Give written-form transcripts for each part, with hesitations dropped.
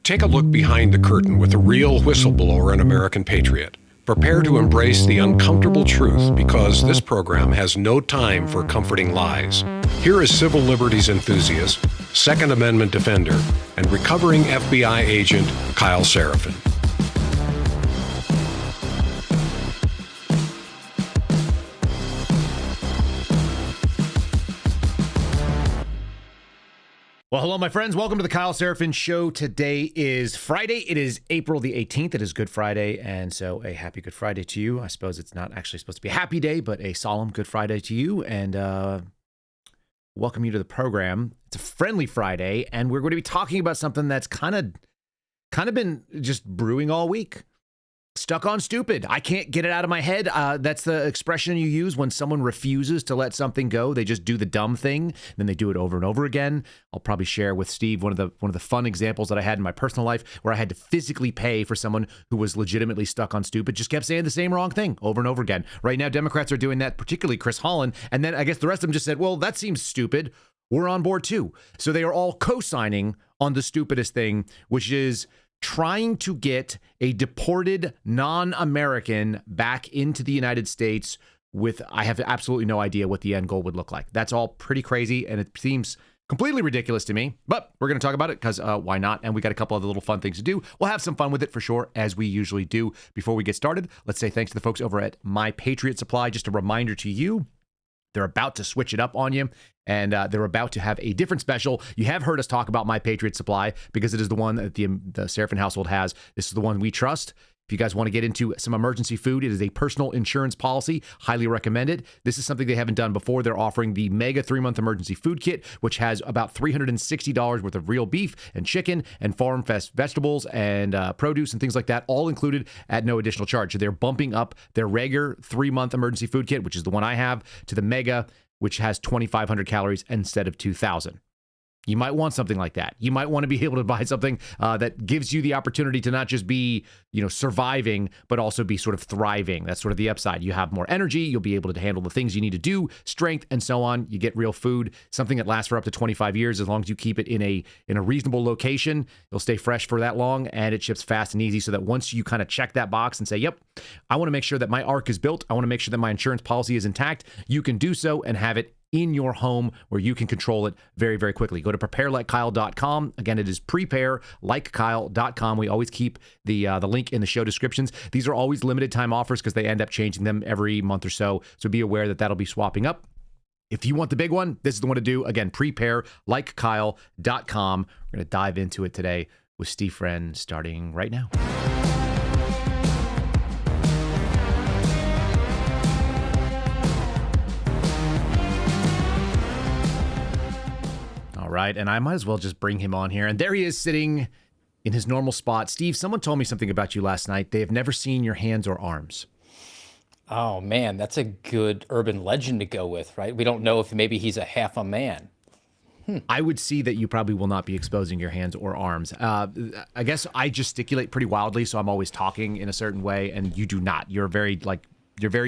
Take a look behind the curtain with a real whistleblower and American patriot. Prepare to embrace the uncomfortable truth because this program has no time for comforting lies. Here is civil liberties enthusiast, Second Amendment defender, and recovering FBI agent Kyle Seraphin. Well, hello, my friends. Welcome to the Kyle Seraphin Show. Today is Friday. It is April the 18th. It is Good Friday, and so a happy Good Friday to you. I suppose it's not actually supposed to be a happy day, but a solemn Good Friday to you, and welcome you to the program. It's a friendly Friday, and we're going to be talking about something that's kind of been just brewing all week. Stuck on stupid. I can't get it out of my head. That's the expression you use when someone refuses to let something go. They just do the dumb thing, then they do it over and over again. I'll probably share with Steve one of the fun examples that I had in my personal life where I had to physically pay for someone who was legitimately stuck on stupid, just kept saying the same wrong thing over and over again. Right now, Democrats are doing that, particularly Chris Holland, and then I guess the rest of them just said, well, that seems stupid. We're on board too. So they are all co-signing on the stupidest thing, which is trying to get a deported non-American back into the United States with, I have absolutely no idea what the end goal would look like. That's all pretty crazy, and it seems completely ridiculous to me, but we're going to talk about it because why not? And we got a couple other little fun things to do. We'll have some fun with it for sure, as we usually do. Before we get started, let's say thanks to the folks over at My Patriot Supply. Just a reminder to you, they're about to switch it up on you, and they're about to have a different special. You have heard us talk about My Patriot Supply because it is the one that the Seraphin household has. This is the one we trust. If you guys want to get into some emergency food, it is a personal insurance policy. Highly recommend it. This is something they haven't done before. They're offering the Mega 3-month emergency food kit, which has about $360 worth of real beef and chicken and farm fresh vegetables and produce and things like that, all included at no additional charge. So they're bumping up their regular 3-month emergency food kit, which is the one I have, to the Mega, which has 2,500 calories instead of 2,000. You might want something like that. You might want to be able to buy something that gives you the opportunity to not just be, surviving, but also be sort of thriving. That's sort of the upside. You have more energy. You'll be able to handle the things you need to do, strength, and so on. You get real food, something that lasts for up to 25 years as long as you keep it in a reasonable location. It'll stay fresh for that long, and it ships fast and easy so that once you kind of check that box and say, yep, I want to make sure that my ark is built. I want to make sure that my insurance policy is intact. You can do so and have it in your home where you can control it very, very quickly. Go to preparelikeKyle.com. Again, it is preparelikeKyle.com. We always keep the link in the show descriptions. These are always limited time offers because they end up changing them every month or so. So be aware that that'll be swapping up. If you want the big one, this is the one to do. Again, preparelikeKyle.com. We're going to dive into it today with Steve Friend starting right now. Right, and I might as well just bring him on here. And there he is sitting in his normal spot. Steve, someone told me something about you last night. They have never seen your hands or arms. Oh, man, that's a good urban legend to go with, right? We don't know if maybe he's a half a man. I would see that you probably will not be exposing your hands or arms. I guess I gesticulate pretty wildly, so I'm always talking in a certain way, and you do not. You're very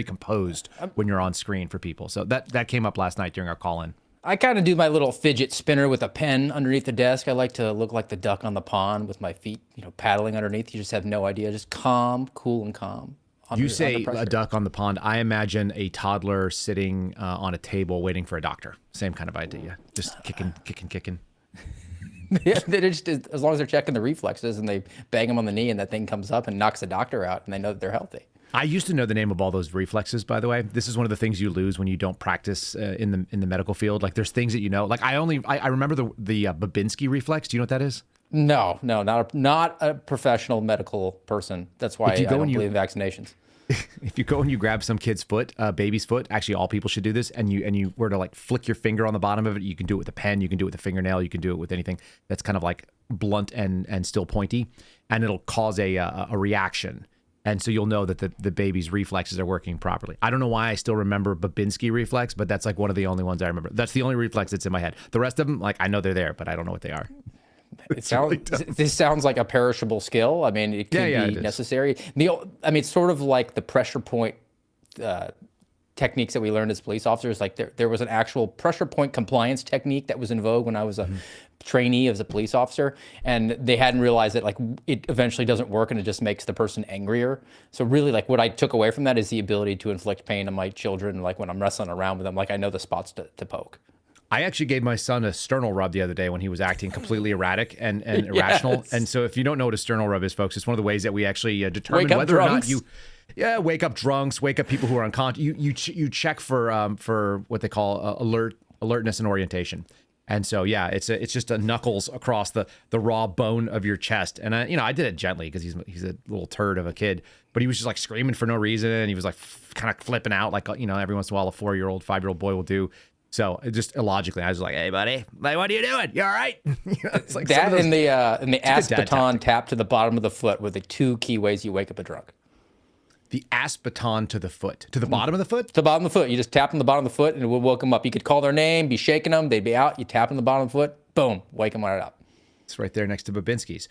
composed when you're on screen for people. So that came up last night during our call-in. I kind of do my little fidget spinner with a pen underneath the desk. I like to look like the duck on the pond with my feet, paddling underneath. You just have no idea. Just calm, cool and calm. You say a duck on the pond. I imagine a toddler sitting on a table waiting for a doctor. Same kind of idea. Just kicking. Yeah, as long as they're checking the reflexes and they bang them on the knee and that thing comes up and knocks the doctor out and they know that they're healthy. I used to know the name of all those reflexes, by the way. This is one of the things you lose when you don't practice in the medical field. Like there's things that you know. Like I remember the Babinski reflex. Do you know what that is? No, not a professional medical person. That's why I don't believe in vaccinations. If you go and you grab some kid's foot, baby's foot, actually all people should do this, and you were to like flick your finger on the bottom of it, you can do it with a pen, you can do it with a fingernail, you can do it with anything that's kind of like blunt and still pointy, and it'll cause a reaction. And so you'll know that the baby's reflexes are working properly. I don't know why I still remember Babinski reflex, but that's like one of the only ones I remember. That's the only reflex that's in my head. The rest of them, like I know they're there, but I don't know what they are. This sounds like a perishable skill. I mean, it could be necessary. It's sort of like the pressure point techniques that we learned as police officers. Like there was an actual pressure point compliance technique that was in vogue when I was a trainee as a police officer, and they hadn't realized that like it eventually doesn't work and it just makes the person angrier. So really, like what I took away from that is the ability to inflict pain on my children. Like when I'm wrestling around with them, like I know the spots to poke. I actually gave my son a sternal rub the other day when he was acting completely erratic and irrational. Yes. And so if you don't know what a sternal rub is, folks, it's one of the ways that we actually determine whether drunks. or not you wake up drunks, wake up people who are unconscious. You check for what they call alertness and orientation. And so, yeah, it's just a knuckles across the raw bone of your chest. And I did it gently because he's a little turd of a kid, but he was just like screaming for no reason. And he was like kind of flipping out like, every once in a while a 4-year-old, 5-year-old boy will do. So it just illogically, I was like, "Hey, buddy, like, what are you doing? You all right?" It's like that and the ass baton tap to the bottom of the foot were the 2 key ways you wake up a drunk. The ass baton to the foot, to the bottom of the foot. To the bottom of the foot. You just tap on the bottom of the foot, and it will woke them up. You could call their name, be shaking them, they'd be out. You tap on the bottom of the foot, boom, wake them right up. It's right there next to Babinski's.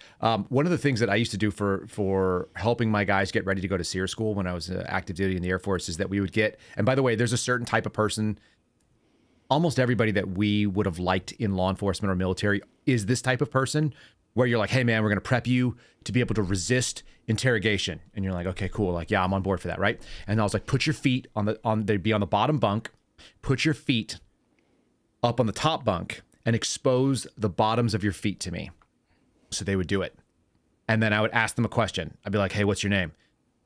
One of the things that I used to do for helping my guys get ready to go to SEER school when I was active duty in the Air Force is that we would get. And by the way, there's a certain type of person. Almost everybody that we would have liked in law enforcement or military is this type of person where you're like, hey, man, we're going to prep you to be able to resist interrogation. And you're like, okay, cool. Like, yeah, I'm on board for that, right? And I was like, put your feet they'd be on the bottom bunk, put your feet up on the top bunk and expose the bottoms of your feet to me. So they would do it. And then I would ask them a question. I'd be like, hey, what's your name?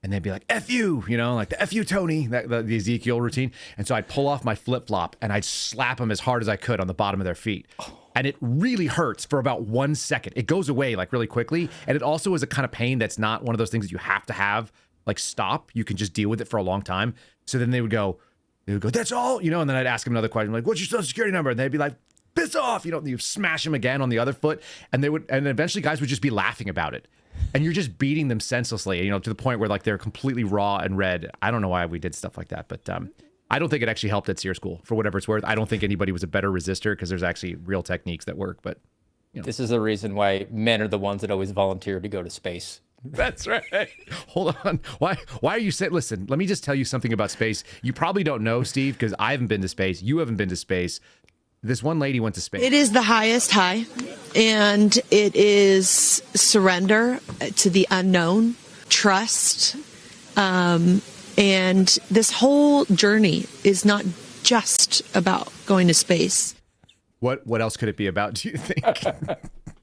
And they'd be like, F you, like the F you, Tony, the Ezekiel routine. And so I'd pull off my flip-flop and I'd slap them as hard as I could on the bottom of their feet. And it really hurts for about 1 second. It goes away like really quickly. And it also is a kind of pain that's not one of those things that you have to have like stop. You can just deal with it for a long time. So then they would go, that's all, and then I'd ask them another question, like, what's your social security number? And they'd be like, piss off, you smash them again on the other foot. And eventually guys would just be laughing about it. And you're just beating them senselessly, to the point where like they're completely raw and red. I don't know why we did stuff like that, but I don't think it actually helped at SEER school for whatever it's worth. I don't think anybody was a better resistor because there's actually real techniques that work. But this is the reason why men are the ones that always volunteer to go to space. That's right. Hold on. Why are you saying? Listen, let me just tell you something about space. You probably don't know, Steve, because I haven't been to space. You haven't been to space. This one lady went to space. It is the highest high, and it is surrender to the unknown, trust, and this whole journey is not just about going to space. What else could it be about, do you think?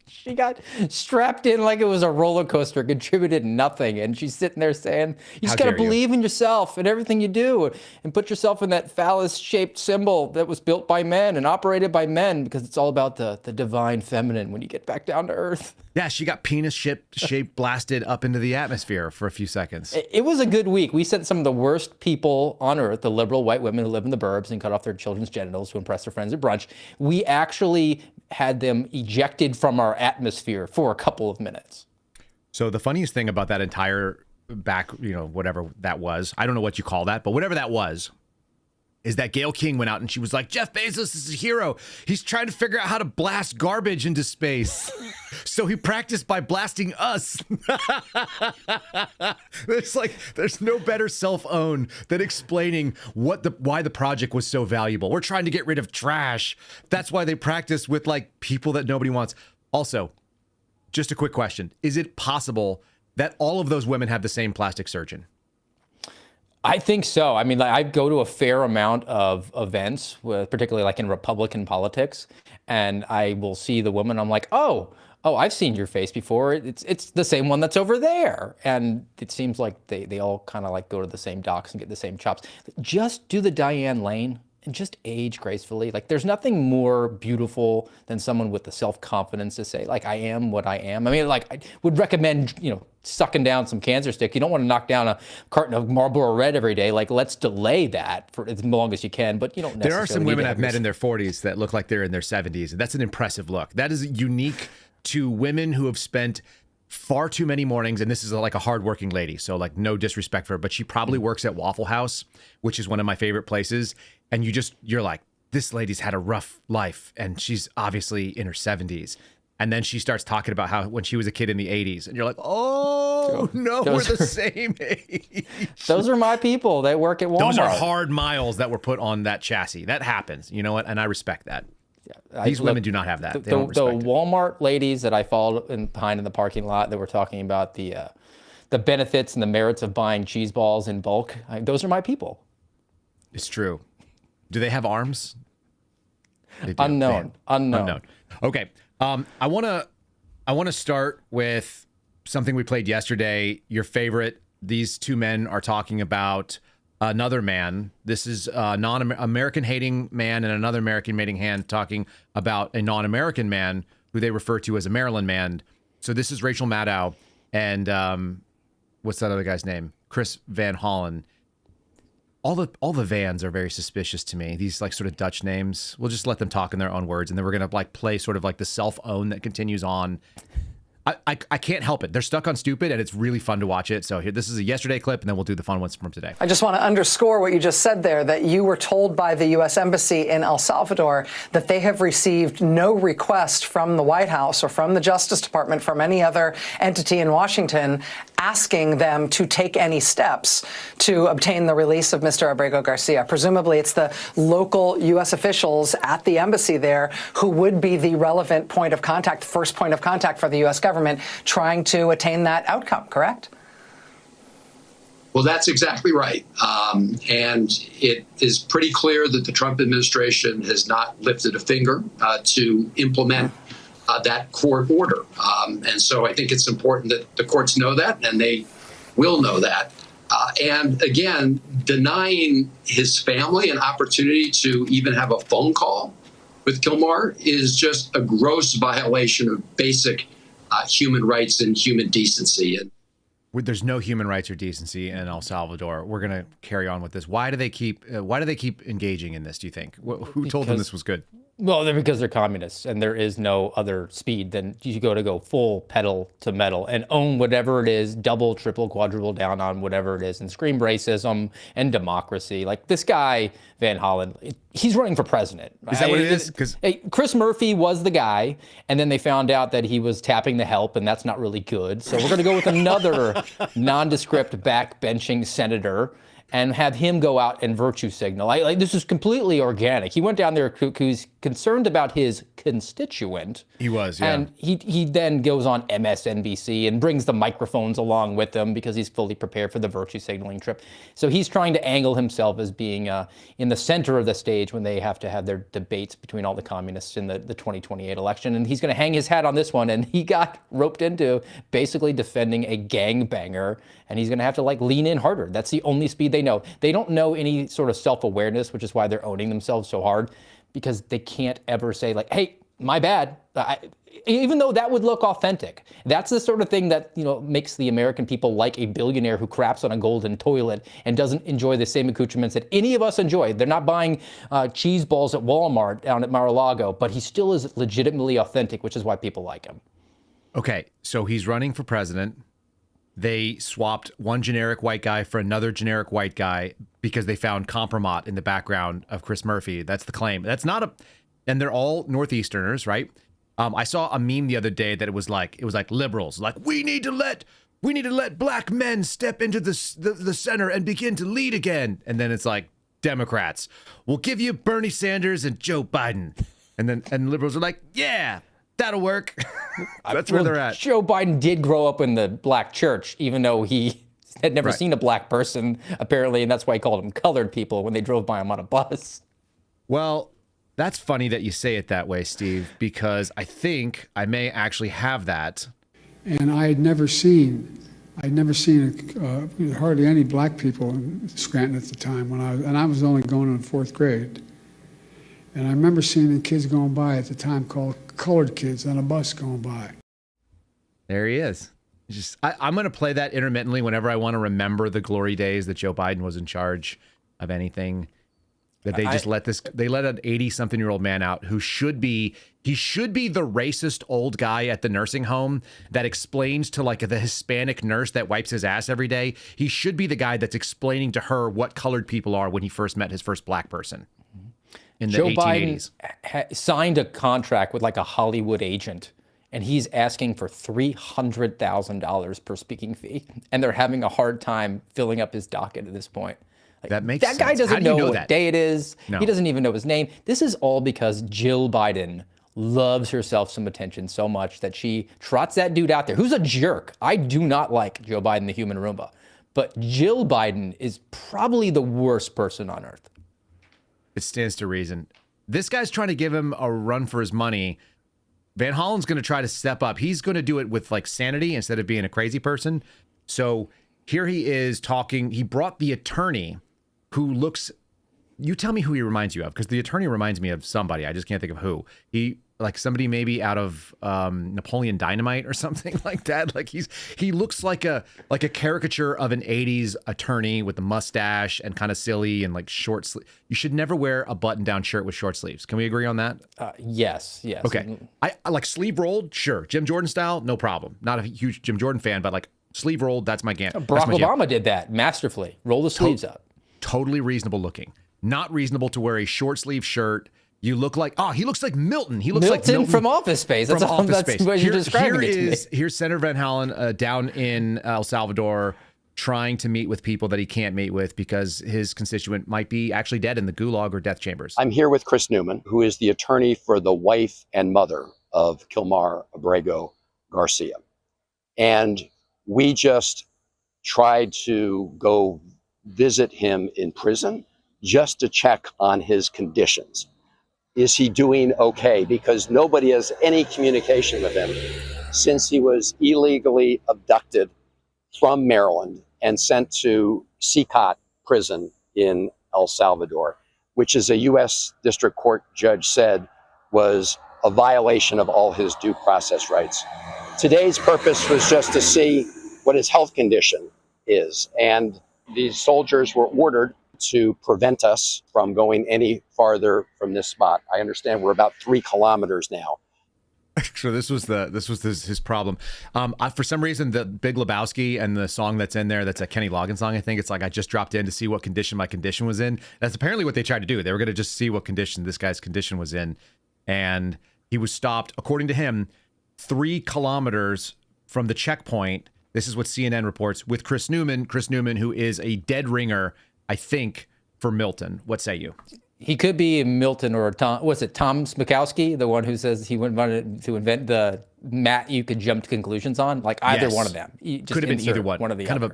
She got strapped in like it was a roller coaster, contributed nothing. And she's sitting there saying, you just got to believe in yourself and everything you do and put yourself in that phallus-shaped symbol that was built by men and operated by men, because it's all about the divine feminine when you get back down to earth. Yeah, she got penis shape blasted up into the atmosphere for a few seconds. It was a good week. We sent some of the worst people on earth, the liberal white women who live in the burbs and cut off their children's genitals to impress their friends at brunch. We actually had them ejected from our atmosphere for a couple of minutes. So the funniest thing about that entire whatever that was, I don't know what you call that, but whatever that was, is that Gayle King went out and she was like, Jeff Bezos is a hero. He's trying to figure out how to blast garbage into space. So he practiced by blasting us. There's no better self-own than explaining why the project was so valuable. We're trying to get rid of trash. That's why they practice with like people that nobody wants. Also, just a quick question. Is it possible that all of those women have the same plastic surgeon? I think so. I mean, I go to a fair amount of events, particularly like in Republican politics, and I will see the woman. I'm like, oh, I've seen your face before. It's the same one that's over there. And it seems like they all kind of like go to the same docs and get the same chops. Just do the Diane Lane and just age gracefully. Like, there's nothing more beautiful than someone with the self-confidence to say, like, I am what I am. I mean, like, I would recommend, sucking down some cancer stick. You don't want to knock down a carton of Marlboro Red every day. Like, let's delay that for as long as you can, but you don't necessarily. There are some women I've met in their 40s that look like they're in their 70s, and that's an impressive look. That is unique to women who have spent far too many mornings, and this is like a hardworking lady, so like no disrespect for her, but she probably works at Waffle House, which is one of my favorite places, and you're like, this lady's had a rough life, and she's obviously in her 70s. And then she starts talking about how when she was a kid in the 80s. And you're like, oh, no, we're the same age. Those are my people. They work at Walmart. Those are hard miles that were put on that chassis. That happens. You know what? And I respect that. These women do not have that. They don't respect the Walmart ladies that I followed behind in the parking lot that were talking about the benefits and the merits of buying cheese balls in bulk, those are my people. It's true. Do they have arms? They do. Unknown. Okay. I want to start with something we played yesterday. Your favorite. These two men are talking about another man. This is a non-American hating man and another American hating man talking about a non-American man who they refer to as a Maryland man. So this is Rachel Maddow and what's that other guy's name? Chris Van Hollen. All the Vans are very suspicious to me. These like sort of Dutch names. We'll just let them talk in their own words, and then we're gonna like play sort of like the self-own that continues on. I can't help it. They're stuck on stupid, and it's really fun to watch it. So here, this is a yesterday clip, and then we'll do the fun ones from today. I just want to underscore what you just said there, that you were told by the U.S. Embassy in El Salvador that they have received no request from the White House or from the Justice Department, from any other entity in Washington, asking them to take any steps to obtain the release of Mr. Abrego Garcia. Presumably, it's the local U.S. officials at the embassy there who would be the relevant point of contact, first point of contact for the U.S. government trying to attain that outcome, correct? Well, that's exactly right. And it is pretty clear that the Trump administration has not lifted a finger to implement that court order. And so I think it's important that the courts know that, and they will know that. And again, denying his family an opportunity to even have a phone call with Gilmore is just a gross violation of basic human rights and human decency. And there's no human rights or decency in El Salvador. We're going to carry on with this. Why do they keep engaging in this, do you think? Who told them this was good? Well, because they're communists, and there is no other speed than you go full pedal to metal and own whatever it is, double, triple, quadruple down on whatever it is, and scream racism and democracy. Like this guy, Van Hollen, he's running for president. Is that what it is? Because Chris Murphy was the guy, and then they found out that he was tapping the help, and that's not really good. So we're going to go with another nondescript backbenching senator and have him go out and virtue signal. Like this is completely organic. He went down there who's concerned about his constituent. He was, yeah. And he then goes on MSNBC and brings the microphones along with him because he's fully prepared for the virtue signaling trip. So he's trying to angle himself as being in the center of the stage when they have to have their debates between all the communists in the 2028 election. And he's going to hang his hat on this one. And he got roped into basically defending a gangbanger. And he's going to have to like lean in harder. That's the only speed they know. They don't know any sort of self-awareness, which is why they're owning themselves so hard, because they can't ever say like, hey, my bad. Even though that would look authentic. That's the sort of thing that, makes the American people like a billionaire who craps on a golden toilet and doesn't enjoy the same accoutrements that any of us enjoy. They're not buying cheese balls at Walmart down at Mar-a-Lago, but he still is legitimately authentic, which is why people like him. Okay, so he's running for president. They swapped one generic white guy for another generic white guy because they found compromat in the background of Chris Murphy. That's the claim. That's not and they're all Northeasterners, right? I saw a meme the other day that it was like liberals, like we need to let black men step into the center and begin to lead again. And then it's like Democrats, we'll give you Bernie Sanders and Joe Biden. And liberals are like, yeah, that'll work. That's where they're at. Joe Biden did grow up in the black church, even though he had never seen a black person, apparently, and that's why he called them colored people when they drove by him on a bus. Well, that's funny that you say it that way, Steve, because I think I may actually have that. And I'd never seen hardly any black people in Scranton at the time I was only going in fourth grade. And I remember seeing the kids going by at the time called colored kids on a bus going by. There he is. I'm going to play that intermittently whenever I want to remember the glory days that Joe Biden was in charge of anything. That they just let an 80-something-year-old man out who should be the racist old guy at the nursing home that explains to like the Hispanic nurse that wipes his ass every day. He should be the guy that's explaining to her what colored people are when he first met his first black person in the Joe 1880s. Biden signed a contract with like a Hollywood agent and he's asking for $300,000 per speaking fee, and they're having a hard time filling up his docket at this point. Like, that makes sense. That guy doesn't know what that? day it is. No. He doesn't even know his name. This is all because Jill Biden loves herself some attention so much that she trots that dude out there, who's a jerk. I do not like Joe Biden, the human Roomba. But Jill Biden is probably the worst person on earth. It stands to reason. This guy's trying to give him a run for his money. Van Hollen's going to try to step up. He's going to do it with like sanity instead of being a crazy person. So here he is talking. He brought the attorney who looks, you tell me who he reminds you of, because the attorney reminds me of somebody. I just can't think of who. He, like somebody maybe out of Napoleon Dynamite or something like that. Like he looks like a caricature of an 80s attorney with a mustache and kind of silly and like short sleeve. You should never wear a button-down shirt with short sleeves. Can we agree on that? Yes. Okay. I like sleeve rolled, sure. Jim Jordan style, no problem. Not a huge Jim Jordan fan, but like sleeve rolled, that's my jam. Barack Obama did that masterfully. Roll the sleeves up. Totally reasonable looking. Not reasonable to wear a short sleeve shirt. You look like, he looks like Milton. He looks like Milton from Office Space. That's what you're describing it to me. Here's Senator Van Hollen down in El Salvador trying to meet with people that he can't meet with because his constituent might be actually dead in the gulag or death chambers. I'm here with Chris Newman, who is the attorney for the wife and mother of Kilmar Abrego Garcia. And we just tried to go visit him in prison just to check on his conditions. Is he doing okay? Because nobody has any communication with him since he was illegally abducted from Maryland and sent to CCOT prison in El Salvador, which is a U.S. District Court judge said was a violation of all his due process rights. Today's purpose was just to see what his health condition is. And these soldiers were ordered to prevent us from going any farther from this spot. I understand we're about 3 kilometers now. So this was his problem. For some reason, the Big Lebowski and the song that's in there, that's a Kenny Loggins song. I think it's like, I just dropped in to see what condition my condition was in. That's apparently what they tried to do. They were going to just see what condition this guy's condition was in. And he was stopped, according to him, 3 kilometers from the checkpoint. This is what CNN reports with Chris Newman, who is a dead ringer, I think, for Milton. What say you? He could be Milton or Tom. Was it Tom Smikowski, the one who says he wanted to invent the mat you could jump to conclusions on? Like either one of them. Could have been either one. One of the kind of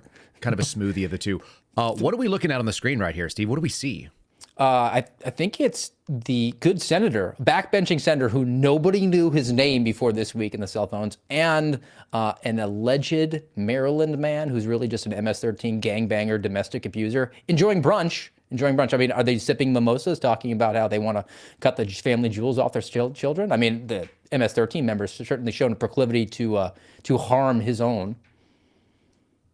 a smoothie of the two. What are we looking at on the screen right here, Steve? What do we see? I think it's the good senator, backbenching senator who nobody knew his name before this week in the cell phones, and an alleged Maryland man who's really just an MS-13 gangbanger, domestic abuser, enjoying brunch. I mean, are they sipping mimosas, talking about how they want to cut the family jewels off their children? I mean, the MS-13 members certainly shown a proclivity to harm his own.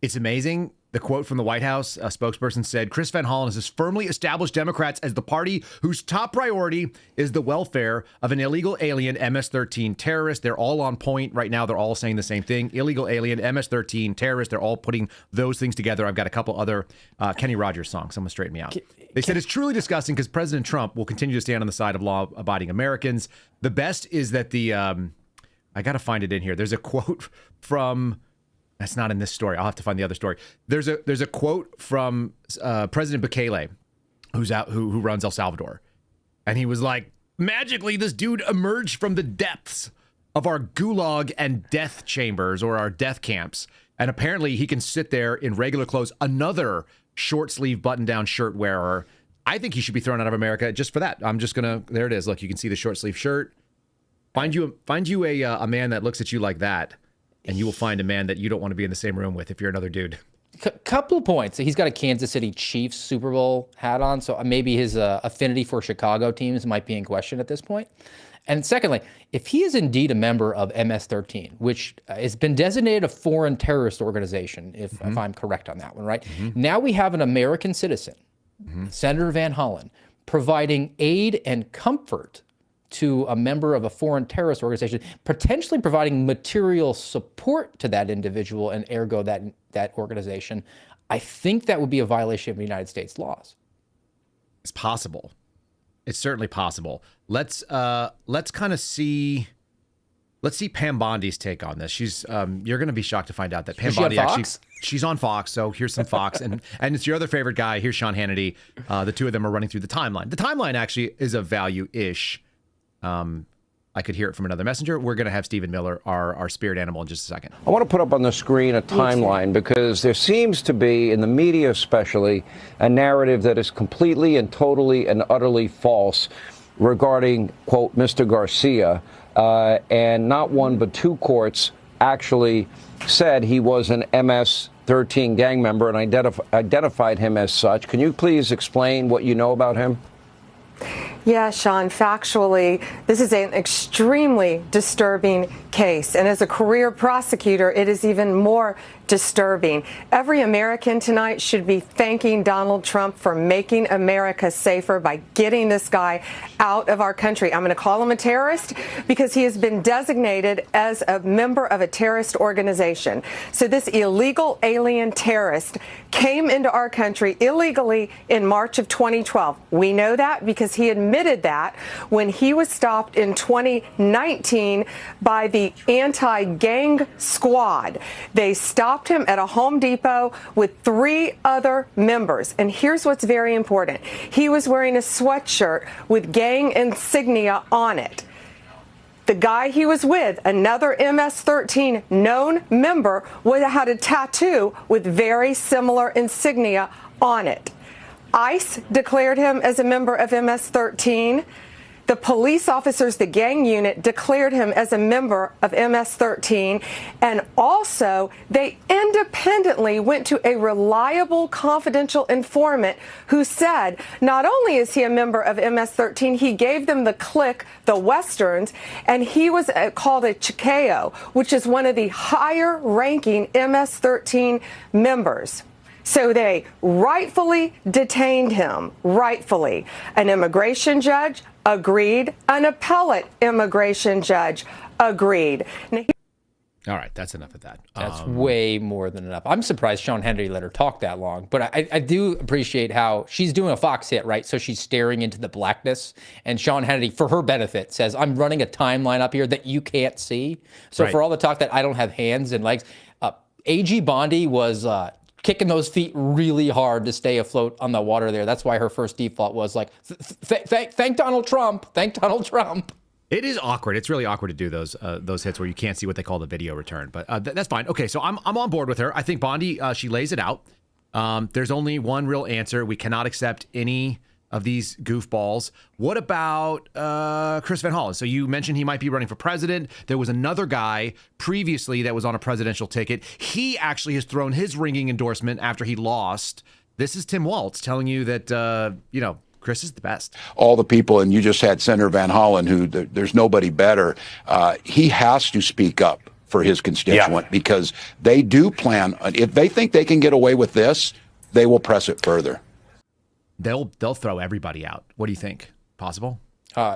It's amazing. The quote from the White House, a spokesperson said, Chris Van Hollen has firmly established Democrats as the party whose top priority is the welfare of an illegal alien MS-13 terrorist. They're all on point right now. They're all saying the same thing. Illegal alien, MS-13 terrorist. They're all putting those things together. I've got a couple other Kenny Rogers songs. Someone straighten me out. They said it's truly disgusting because President Trump will continue to stand on the side of law-abiding Americans. The best is that I got to find it in here. There's a quote from... That's not in this story. I'll have to find the other story. There's a quote from President Bukele, who runs El Salvador, and he was like, magically, this dude emerged from the depths of our gulag and death chambers or our death camps, and apparently he can sit there in regular clothes. Another short sleeve button down shirt wearer. I think he should be thrown out of America just for that. I'm just gonna. There it is. Look, you can see the short sleeve shirt. Find you a man that looks at you like that. And you will find a man that you don't want to be in the same room with if you're another dude. Couple of points. He's got a Kansas City Chiefs Super Bowl hat on, so maybe his affinity for Chicago teams might be in question at this point. And secondly, if he is indeed a member of MS-13, which has been designated a foreign terrorist organization, if I'm correct on that one, right? Now we have an American citizen, Senator Van Hollen, providing aid and comfort to a member of a foreign terrorist organization, potentially providing material support to that individual and ergo that organization. I think that would be a violation of United States laws. It's possible. It's certainly possible. Let's kind of see Let's see Pam Bondi's take on this. She's you're going to be shocked to find out that Pam Is she on Bondi actually Fox? she's on Fox. So here's some Fox, and it's your other favorite guy. Here's Sean Hannity. The two of them are running through the timeline. The timeline actually is of value-ish. I could hear it from another messenger. We're going to have Stephen Miller, our spirit animal, in just a second. I want to put up on the screen a timeline because there seems to be, in the media especially, a narrative that is completely and totally and utterly false regarding, quote, Mr. Garcia. And not one but two courts actually said he was an MS-13 gang member and identified him as such. Can you please explain what you know about him? Yeah, Sean, factually, this is an extremely disturbing case. And as a career prosecutor, it is even more disturbing. Every American tonight should be thanking Donald Trump for making America safer by getting this guy out of our country. I'm going to call him a terrorist because he has been designated as a member of a terrorist organization. So this illegal alien terrorist came into our country illegally in March of 2012. We know that because he admitted that when he was stopped in 2019 by the anti-gang squad. They stopped him at a Home Depot with 3 other members. And here's what's very important. He was wearing a sweatshirt with gang insignia on it. The guy he was with, another MS-13 known member, had a tattoo with very similar insignia on it. ICE declared him as a member of MS-13. The police officers, the gang unit, declared him as a member of MS-13. And also, they independently went to a reliable, confidential informant who said not only is he a member of MS-13, he gave them the clique, the Westerns, and he was called a Chicao, which is one of the higher-ranking MS-13 members. So they rightfully detained him, rightfully. An immigration judge agreed. An appellate immigration judge agreed. Now, All right, that's enough of that. That's way more than enough. I'm surprised Sean Hannity let her talk that long, but I do appreciate how she's doing a Fox hit, right? So she's staring into the blackness, and Sean Hannity, for her benefit, says, I'm running a timeline up here that you can't see. So Right. for all the talk that I don't have hands and legs, AG Bondi was kicking those feet really hard to stay afloat on the water there. That's why her first default was like, thank Donald Trump. Thank Donald Trump. It is awkward. It's really awkward to do those hits where you can't see what they call the video return. But that's fine. Okay, so I'm on board with her. I think Bondi, she lays it out. There's only one real answer. We cannot accept any of these goofballs. What about Chris Van Hollen? So you mentioned he might be running for president. There was another guy previously that was on a presidential ticket. He actually has thrown his ringing endorsement after he lost. This is Tim Walz telling you that, Chris is the best. All the people, and you just had Senator Van Hollen, who there's nobody better. He has to speak up for his constituent because they do plan. If they think they can get away with this, they will press it further. They'll throw everybody out. What do you think? Possible?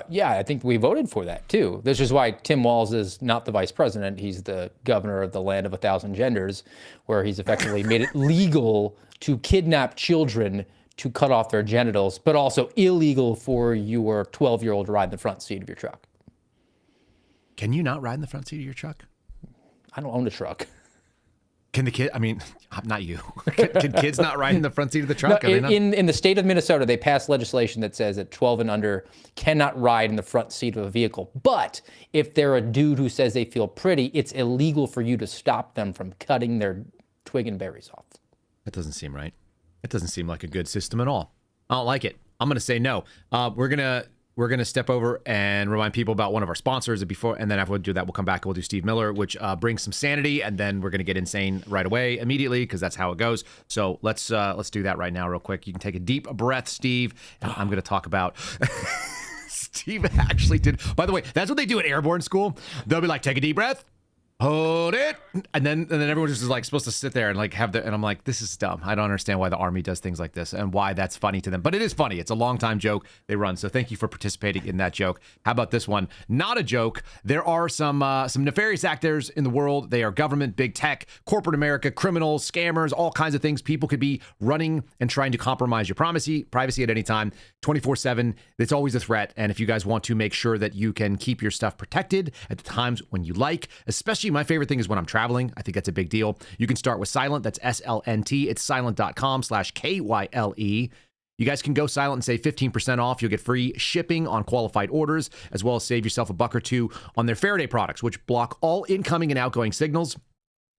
Yeah, I think we voted for that too. This is why Tim Walz is not the vice president. He's the governor of the land of 1,000 genders, where he's effectively made it legal to kidnap children to cut off their genitals, but also illegal for your 12-year-old to ride in the front seat of your truck. Can you not ride in the front seat of your truck? I don't own a truck. Can the kid, not you. Can kids not ride in the front seat of the truck? No, in the state of Minnesota, they passed legislation that says that 12 and under cannot ride in the front seat of a vehicle. But if they're a dude who says they feel pretty, it's illegal for you to stop them from cutting their twig and berries off. That doesn't seem right. It doesn't seem like a good system at all. I don't like it. I'm going to say no. We're gonna step over and remind people about one of our sponsors and then after we do that, we'll come back and we'll do Steve Miller, which brings some sanity, and then we're gonna get insane right away, immediately, because that's how it goes. So let's do that right now, real quick. You can take a deep breath, Steve. And I'm gonna talk about. Steve actually did. By the way, that's what they do at airborne school. They'll be like, take a deep breath. hold it, and then everyone's just like supposed to sit there and like have the, and I'm like, this is dumb. I don't understand why the Army does things like this and why that's funny to them, but it is funny. It's a long time joke they run. So thank you for participating in that joke. How about this one? Not a joke. There are some nefarious actors in the world. They are government, big tech, corporate America, criminals, scammers, all kinds of things. People could be running and trying to compromise your privacy at any time, 24/7. It's always a threat. And if you guys want to make sure that you can keep your stuff protected at the times when you like, especially my favorite thing is when I'm traveling. I think that's a big deal. You can start with Silent. That's SLNT. It's silent.com/KYLE. You guys can go silent and save 15% off. You'll get free shipping on qualified orders, as well as save yourself a buck or two on their Faraday products, which block all incoming and outgoing signals.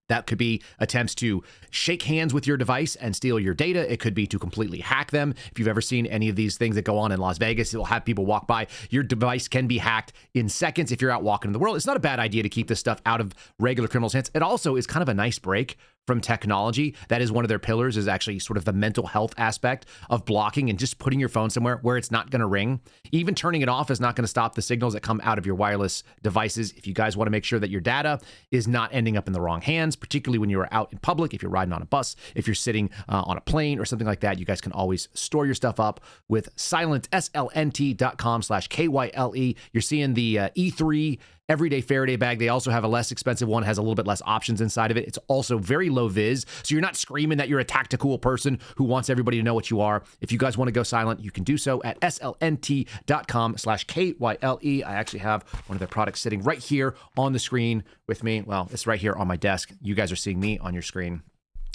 That could be attempts to shake hands with your device and steal your data. It could be to completely hack them. If you've ever seen any of these things that go on in Las Vegas, it'll have people walk by. Your device can be hacked in seconds if you're out walking in the world. It's not a bad idea to keep this stuff out of regular criminals' hands. It also is kind of a nice break from technology. That is one of their pillars, is actually sort of the mental health aspect of blocking and just putting your phone somewhere where it's not going to ring. Even turning it off is not going to stop the signals that come out of your wireless devices. If you guys want to make sure that your data is not ending up in the wrong hands, particularly when you're out in public, if you're riding on a bus, if you're sitting on a plane or something like that, you guys can always store your stuff up with Silent, SLNT.com/KYLE. You're seeing the E3 everyday Faraday bag. They also have a less expensive one, has a little bit less options inside of it. It's also very low vis, so you're not screaming that you're a tactical person who wants everybody to know what you are. If you guys want to go silent, you can do so at slnt.com/KYLE. I actually have one of their products sitting right here on the screen with me. Well, it's right here on my desk. You guys are seeing me on your screen.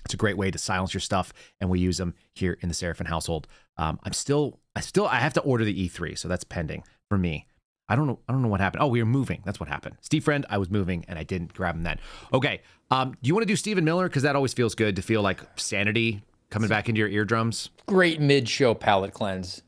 It's a great way to silence your stuff, and we use them here in the Seraphin household. I have to order the E3, so that's pending for me. I don't know what happened. Oh, we were moving. That's what happened. Steve Friend, I was moving and I didn't grab him then. Okay. Do you want to do Stephen Miller? Because that always feels good to feel like sanity coming back into your eardrums. Great mid-show palate cleanse.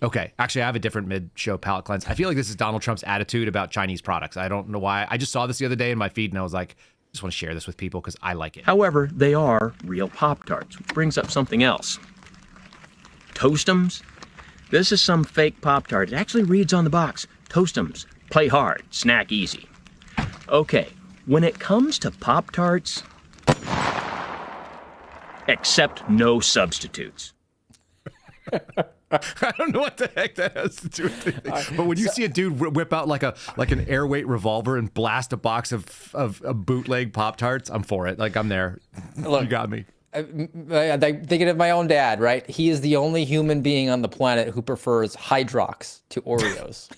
Okay. Actually, I have a different mid-show palate cleanse. I feel like this is Donald Trump's attitude about Chinese products. I don't know why. I just saw this the other day in my feed and I was like, I just want to share this with people because I like it. However, they are real Pop-Tarts, which brings up something else. Toastums? This is some fake Pop-Tart. It actually reads on the box. Toastums, play hard, snack easy. Okay, when it comes to Pop-Tarts, accept no substitutes. I don't know what the heck that has to do with anything. But when you see a dude whip out like an airweight revolver and blast a box of bootleg Pop-Tarts, I'm for it. Like, I'm there. Look, you got me. I'm thinking of my own dad, right? He is the only human being on the planet who prefers Hydrox to Oreos.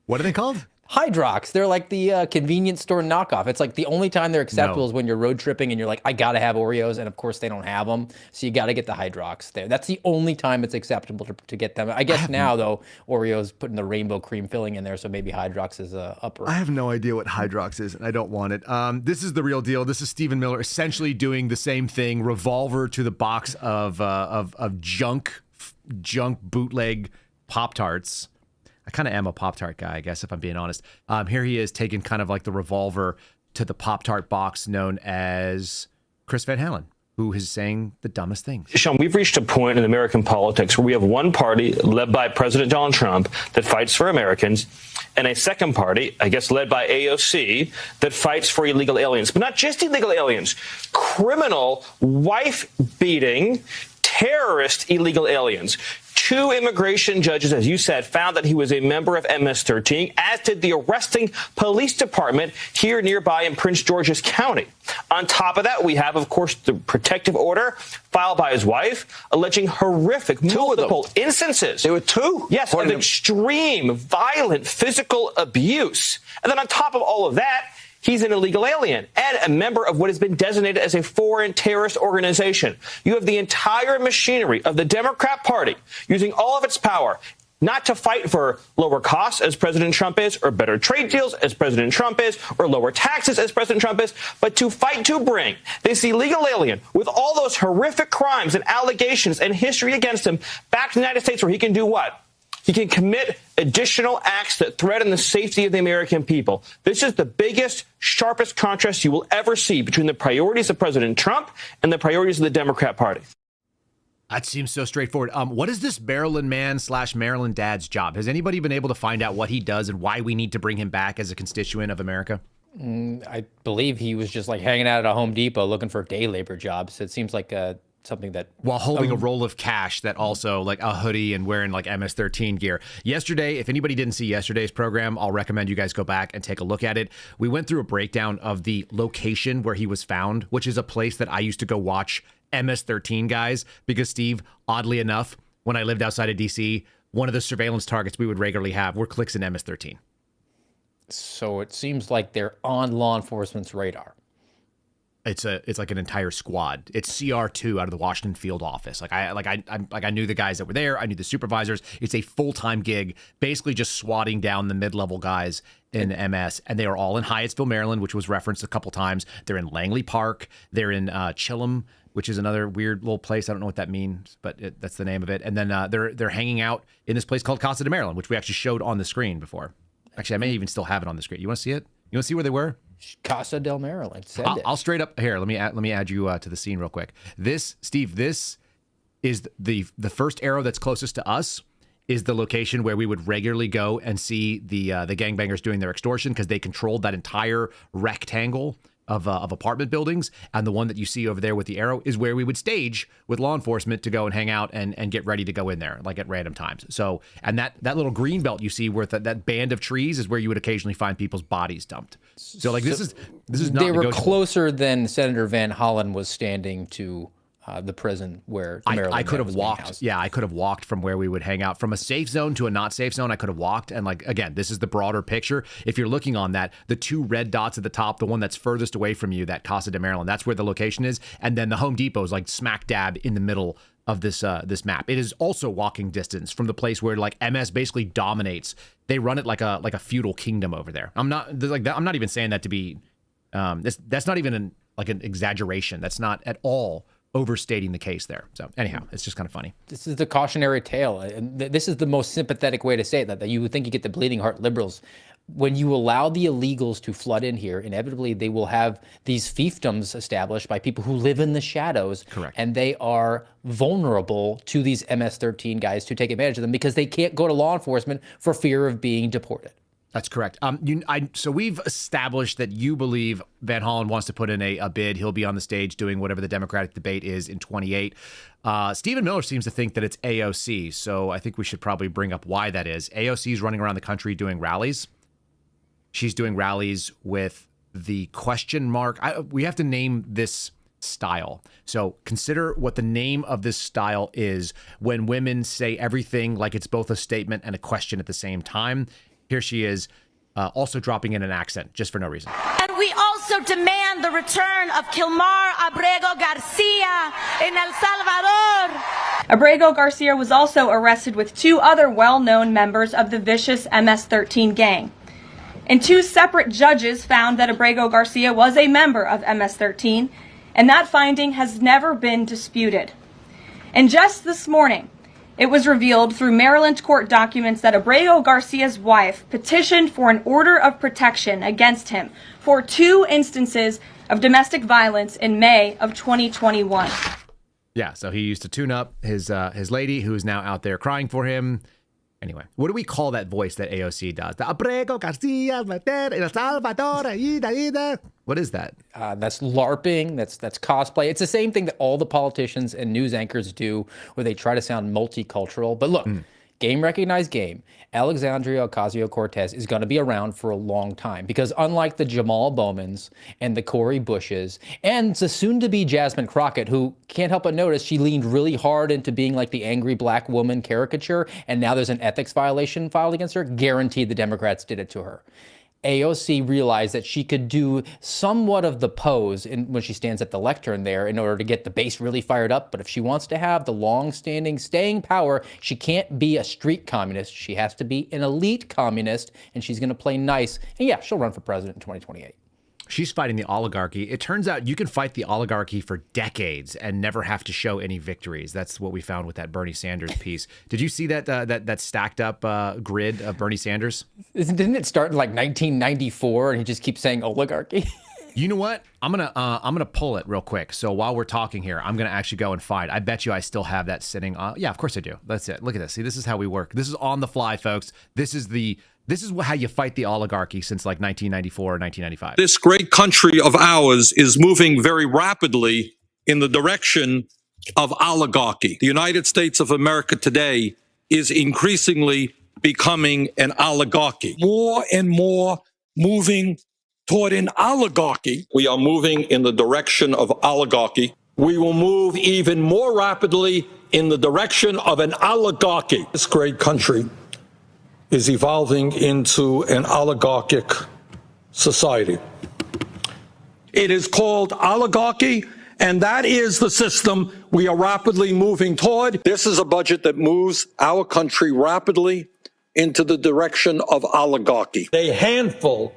What are they called? Hydrox. They're like the convenience store knockoff. It's like the only time they're acceptable is when you're road tripping and you're like, I gotta have Oreos, and of course they don't have them, so you gotta get the Hydrox there. That's the only time it's acceptable to get them. I guess now though, Oreos putting the rainbow cream filling in there, so maybe Hydrox is upper. I have no idea what Hydrox is, and I don't want it. This is the real deal. This is Stephen Miller essentially doing the same thing. Revolver to the box of junk bootleg Pop-Tarts. I kind of am a Pop-Tart guy, I guess, if I'm being honest. Here he is taking kind of like the revolver to the Pop-Tart box known as Chris Van Halen, who is saying the dumbest things. Sean, we've reached a point in American politics where we have one party led by President Donald Trump that fights for Americans, and a second party, I guess led by AOC, that fights for illegal aliens. But not just illegal aliens, criminal, wife-beating, terrorist illegal aliens. 2 immigration judges, as you said, found that he was a member of MS-13, as did the arresting police department here nearby in Prince George's County. On top of that, we have, of course, the protective order filed by his wife, alleging horrific, multiple instances. There were 2? Yes, of extreme, violent physical abuse. And then on top of all of that, he's an illegal alien and a member of what has been designated as a foreign terrorist organization. You have the entire machinery of the Democrat Party using all of its power not to fight for lower costs, as President Trump is, or better trade deals, as President Trump is, or lower taxes, as President Trump is, but to fight to bring this illegal alien with all those horrific crimes and allegations and history against him back to the United States, where he can do what? He can commit additional acts that threaten the safety of the American people. This is the biggest, sharpest contrast you will ever see between the priorities of President Trump and the priorities of the Democrat Party. That seems so straightforward. What is this Maryland man / Maryland dad's job? Has anybody been able to find out what he does and why we need to bring him back as a constituent of America? I believe he was just like hanging out at a Home Depot looking for day labor jobs. It seems like something that while holding a roll of cash that also like a hoodie and wearing like MS-13 gear. Yesterday, if anybody didn't see yesterday's program, I'll recommend you guys go back and take a look at it. We went through a breakdown of the location where he was found, which is a place that I used to go watch MS-13 guys because, Steve, oddly enough, when I lived outside of DC, one of the surveillance targets we would regularly have were clicks in MS-13. So it seems like they're on law enforcement's radar. It's like an entire squad. It's CR2 out of the Washington field office. I knew the guys that were there. I knew the supervisors. It's a full-time gig, basically just swatting down the mid-level guys in MS, and they are all in Hyattsville, Maryland, which was referenced a couple times. They're in Langley Park. They're in Chillum, which is another weird little place. I don't know what that means, but that's the name of it. And then they're hanging out in this place called Casa de Maryland, which we actually showed on the screen before. Actually, I may even still have it on the screen. You want to see it? You want to see where they were? Casa del Maryland. I'll straight up here. Let me add you to the scene real quick. This, Steve, this is the first arrow that's closest to us is the location where we would regularly go and see the gangbangers doing their extortion because they controlled that entire rectangle of apartment buildings. And the one that you see over there with the arrow is where we would stage with law enforcement to go and hang out and get ready to go in there, like at random times. So, and that little green belt you see with that band of trees is where you would occasionally find people's bodies dumped. So like this is not they were negotiable. Closer than Senator Van Hollen was standing to the prison where the Maryland I could have was walked. Yeah, I could have walked from where we would hang out from a safe zone to a not safe zone. I could have walked. And like, again, this is the broader picture. If you're looking on that, the two red dots at the top, the one that's furthest away from you, that Casa de Maryland, that's where the location is. And then the Home Depot is like smack dab in the middle of this map. It is also walking distance from the place where like MS basically dominates. They run it like a feudal kingdom over there. I'm not even saying that to be that's not even an exaggeration. That's not at all overstating the case there. So anyhow, it's just kind of funny. This is the cautionary tale. This is the most sympathetic way to say it, that you would think you get the bleeding heart liberals. When you allow the illegals to flood in here, inevitably they will have these fiefdoms established by people who live in the shadows. Correct. And they are vulnerable to these MS-13 guys to take advantage of them because they can't go to law enforcement for fear of being deported. That's correct. So we've established that you believe Van Hollen wants to put in a bid. He'll be on the stage doing whatever the Democratic debate is in 28. Stephen Miller seems to think that it's AOC. So I think we should probably bring up why that is. AOC is running around the country doing rallies. She's doing rallies with the question mark. We have to name this style. So consider what the name of this style is when women say everything like it's both a statement and a question at the same time. Here she is, also dropping in an accent, just for no reason. And we also demand the return of Kilmar Abrego Garcia in El Salvador. Abrego Garcia was also arrested with two other well-known members of the vicious MS-13 gang. And two separate judges found that Abrego Garcia was a member of MS-13, and that finding has never been disputed. And just this morning, it was revealed through Maryland court documents that Abrego Garcia's wife petitioned for an order of protection against him for 2 instances of domestic violence in May of 2021. Yeah, so he used to tune up his lady, who is now out there crying for him. Anyway, what do we call that voice that AOC does? The Abrego Garcia, El Salvador. What is that? That's LARPing. That's cosplay. It's the same thing that all the politicians and news anchors do, where they try to sound multicultural. But look, game recognized game. Alexandria Ocasio-Cortez is going to be around for a long time because unlike the Jamal Bowmans and the Cori Bushes and the soon-to-be Jasmine Crockett, who can't help but notice she leaned really hard into being like the angry black woman caricature, and now there's an ethics violation filed against her, guaranteed the Democrats did it to her. AOC realized that she could do somewhat of the pose when she stands at the lectern there in order to get the base really fired up. But if she wants to have the long-standing staying power, she can't be a street communist. She has to be an elite communist, and she's going to play nice. And yeah, she'll run for president in 2028. She's fighting the oligarchy. It turns out you can fight the oligarchy for decades and never have to show any victories. That's what we found with that Bernie Sanders piece. Did you see that stacked up grid of Bernie Sanders? Didn't it start in like 1994 and he just keeps saying oligarchy? You know what? I'm gonna pull it real quick. So while we're talking here, I'm gonna actually go and find. I bet you I still have that sitting. Yeah, of course I do. That's it. Look at this. See, this is how we work. This is on the fly, folks. This is how you fight the oligarchy since like 1994 or 1995. This great country of ours is moving very rapidly in the direction of oligarchy. The United States of America today is increasingly becoming an oligarchy. More and more moving toward an oligarchy. We are moving in the direction of oligarchy. We will move even more rapidly in the direction of an oligarchy. This great country is evolving into an oligarchic society. It is called oligarchy, and that is the system we are rapidly moving toward. This is a budget that moves our country rapidly into the direction of oligarchy. A handful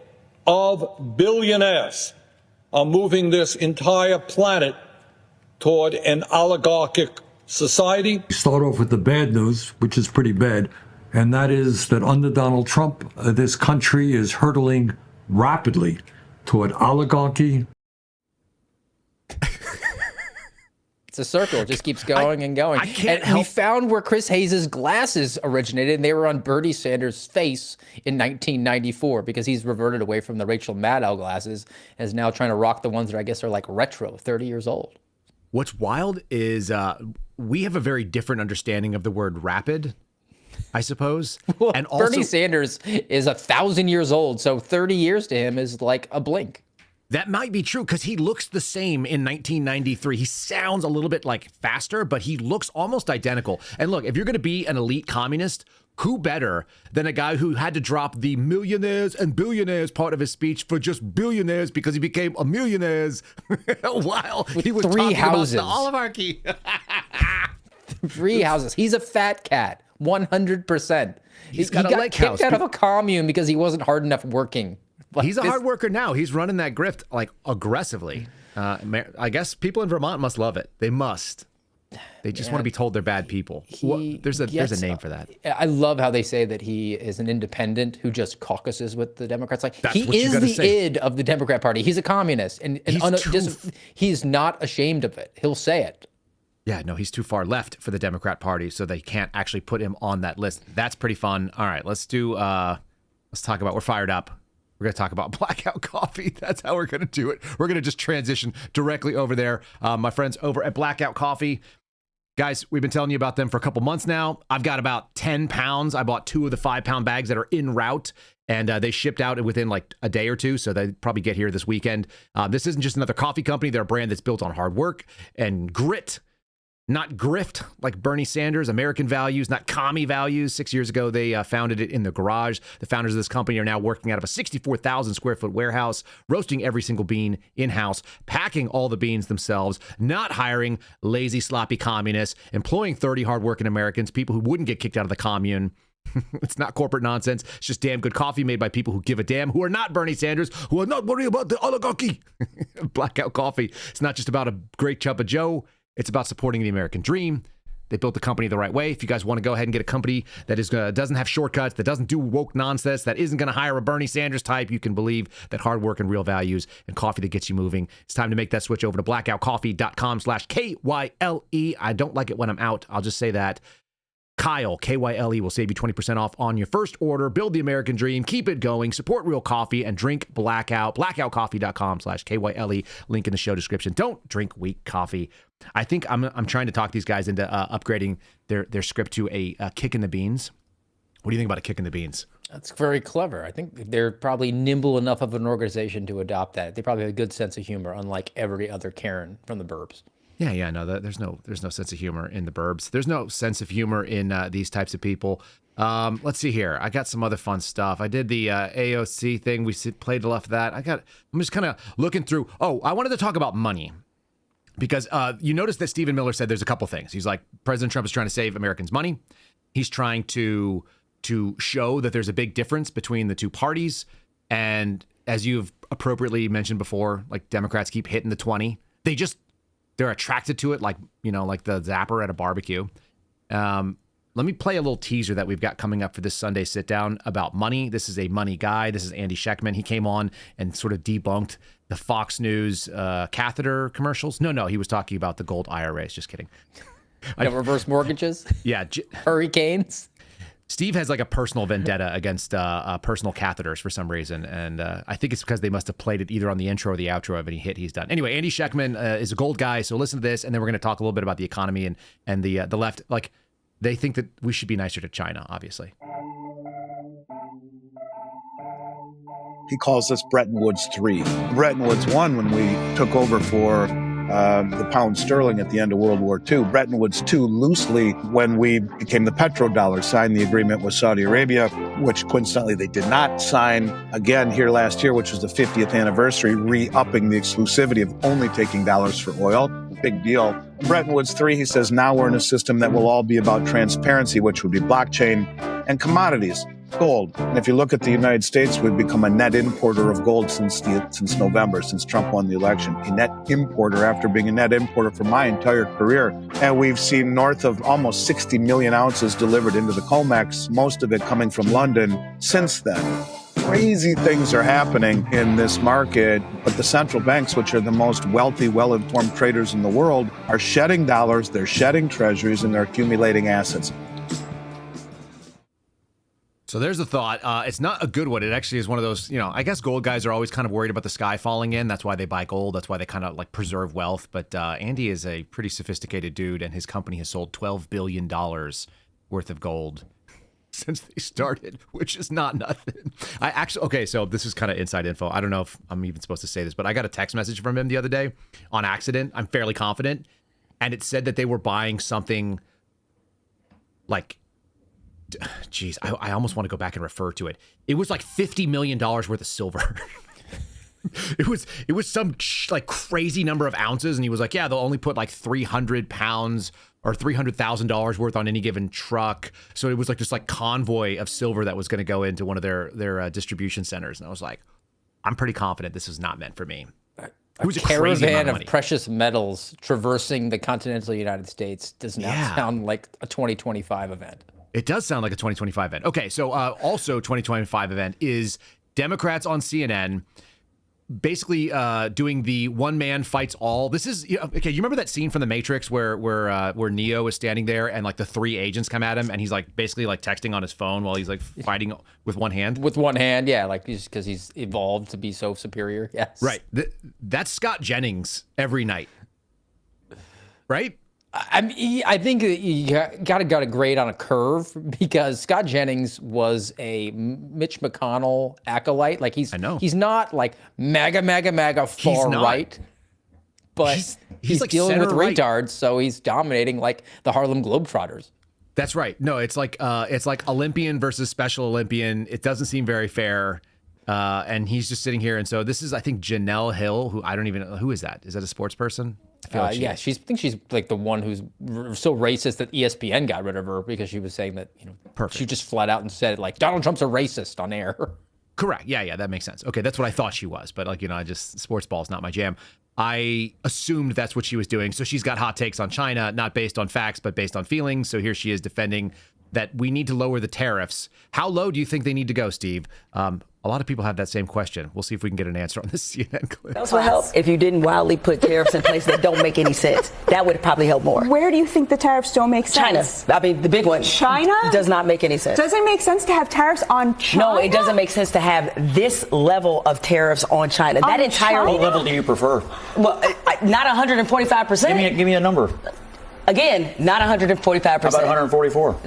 of billionaires are moving this entire planet toward an oligarchic society. Start off with the bad news, which is pretty bad, and that is that under Donald Trump, this country is hurtling rapidly toward oligarchy. It's a circle. It just keeps going and going. We found where Chris Hayes' glasses originated, and they were on Bernie Sanders' face in 1994 because he's reverted away from the Rachel Maddow glasses and is now trying to rock the ones that I guess are like retro, 30 years old. What's wild is we have a very different understanding of the word rapid, I suppose. Well, and also, Bernie Sanders is 1,000 years old, so 30 years to him is like a blink. That might be true because he looks the same in 1993. He sounds a little bit like faster, but he looks almost identical. And look, if you're going to be an elite communist, who better than a guy who had to drop the millionaires and billionaires part of his speech for just billionaires because he became a millionaires while he was three talking houses. about the oligarchy. 3 houses. He's a fat cat, 100%. He got kicked out of a commune because he wasn't hard enough working. He's a hard worker now. He's running that grift like aggressively. I guess people in Vermont must love it. They must. They just want to be told they're bad people. There's a name for that. I love how they say that he is an independent who just caucuses with the Democrats. Like That's he what you is gotta the say. id of the Democrat Party. He's a communist, and he's not ashamed of it. He'll say it. Yeah, no, he's too far left for the Democrat Party, so they can't actually put him on that list. That's pretty fun. All right, let's talk about. We're fired up. We're going to talk about Blackout Coffee. That's how we're going to do it. We're going to just transition directly over there. My friends over at Blackout Coffee. Guys, we've been telling you about them for a couple months now. I've got about 10 pounds. I bought 2 of the 5-pound bags that are en route, and they shipped out within like a day or two, so they probably get here this weekend. This isn't just another coffee company. They're a brand that's built on hard work and grit. Not grift like Bernie Sanders, American values, not commie values. 6 years ago, they founded it in the garage. The founders of this company are now working out of a 64,000 square foot warehouse, roasting every single bean in-house, packing all the beans themselves, not hiring lazy, sloppy communists, employing 30 hardworking Americans, people who wouldn't get kicked out of the commune. It's not corporate nonsense. It's just damn good coffee made by people who give a damn, who are not Bernie Sanders, who are not worried about the oligarchy. Blackout Coffee. It's not just about a great cup of Joe. It's about supporting the American dream. They built the company the right way. If you guys want to go ahead and get a company that doesn't have shortcuts, that doesn't do woke nonsense, that isn't going to hire a Bernie Sanders type, you can believe that hard work and real values and coffee that gets you moving. It's time to make that switch over to blackoutcoffee.com/KYLE. I don't like it when I'm out. I'll just say that. Kyle, KYLE, will save you 20% off on your first order. Build the American dream. Keep it going. Support real coffee and drink Blackout. Blackoutcoffee.com/KYLE. Link in the show description. Don't drink weak coffee. I think I'm trying to talk these guys into upgrading their script to a kick in the beans. What do you think about a kick in the beans? That's very clever. I think they're probably nimble enough of an organization to adopt that. They probably have a good sense of humor, unlike every other Karen from the burbs. Yeah, no, there's no sense of humor in the burbs. There's no sense of humor in these types of people. Let's see here. I got some other fun stuff. I did the AOC thing. We played enough of that. I'm just kind of looking through. Oh, I wanted to talk about money. Because you notice that Stephen Miller said there's a couple things. He's like, President Trump is trying to save Americans money. He's trying to show that there's a big difference between the two parties. And as you've appropriately mentioned before, like Democrats keep hitting the 20. They're attracted to it like the zapper at a barbecue. let me play a little teaser that we've got coming up for this Sunday sit down about money. This is a money guy. This is Andy Schectman. He came on and sort of debunked the Fox News catheter commercials. No, he was talking about the gold IRAs. Just kidding. Reverse mortgages? Yeah. Hurricanes? Steve has like a personal vendetta against personal catheters for some reason. And I think it's because they must have played it either on the intro or the outro of any hit he's done. Anyway, Andy Schectman is a gold guy. So listen to this. And then we're going to talk a little bit about the economy and the left. Like, they think that we should be nicer to China, obviously. He calls this Bretton Woods 3. Bretton Woods 1, when we took over for the pound sterling at the end of World War II. Bretton Woods 2, loosely, when we became the petrodollar, signed the agreement with Saudi Arabia, which coincidentally they did not sign again here last year, which was the 50th anniversary, re-upping the exclusivity of only taking dollars for oil. Big deal. Bretton Woods 3, he says, now we're in a system that will all be about transparency, which would be blockchain and commodities. Gold. And if you look at the United States, we've become a net importer of gold since November, since Trump won the election. A net importer after being a net importer for my entire career. And we've seen north of almost 60 million ounces delivered into the COMEX, most of it coming from London since then. Crazy things are happening in this market, but the central banks, which are the most wealthy, well-informed traders in the world, are shedding dollars, they're shedding treasuries, and they're accumulating assets. So there's a thought. It's not a good one. It actually is one of those, I guess gold guys are always kind of worried about the sky falling in. That's why they buy gold. That's why they kind of like preserve wealth. But Andy is a pretty sophisticated dude, and his company has sold $12 billion worth of gold since they started, which is not nothing. So this is kind of inside info. I don't know if I'm even supposed to say this, but I got a text message from him the other day on accident. I'm fairly confident. And it said that they were buying something like, geez, I almost want to go back and refer to it. It was like $50 million worth of silver. It was some like crazy number of ounces. And he was like, yeah, they'll only put like 300 pounds or $300,000 worth on any given truck. So it was like this like convoy of silver that was going to go into one of their distribution centers. And I was like, I'm pretty confident this is not meant for me. It was a caravan of precious metals traversing the continental United States does not sound like a 2025 event. It does sound like a 2025 event. Okay, so also 2025 event is Democrats on CNN basically doing the one man fights all. This is okay. You remember that scene from The Matrix where Neo is standing there and like the three agents come at him and he's like basically like texting on his phone while he's like fighting with one hand. With one hand, yeah, like because he's evolved to be so superior. Yes, right. That's Scott Jennings every night, right? I think you got to grade on a curve because Scott Jennings was a Mitch McConnell acolyte. Like he's not like mega far right, but he's like dealing with retards, so he's dominating like the Harlem Globetrotters. That's right. No, it's like Olympian versus Special Olympian. It doesn't seem very fair. And he's just sitting here. And so this is, I think, Janelle Hill, who I don't even know. Who is that? Is that a sports person? I think she's like the one who's so racist that ESPN got rid of her because she was saying that, she just flat out and said like Donald Trump's a racist on air. Correct. Yeah, that makes sense. Okay, that's what I thought she was. But sports ball is not my jam. I assumed that's what she was doing. So she's got hot takes on China, not based on facts, but based on feelings. So here she is defending that we need to lower the tariffs. How low do you think they need to go, Steve? A lot of people have that same question. We'll see if we can get an answer on this CNN clip. That would help if you didn't wildly put tariffs in place that don't make any sense. That would probably help more. Where do you think the tariffs don't make sense? China. I mean, the big one. China? Does not make any sense. Does it make sense to have tariffs on China? No, it doesn't make sense to have this level of tariffs on China. That entire What level do you prefer? Well, not 145%. Give me a number. Again, not 145%. How about 144?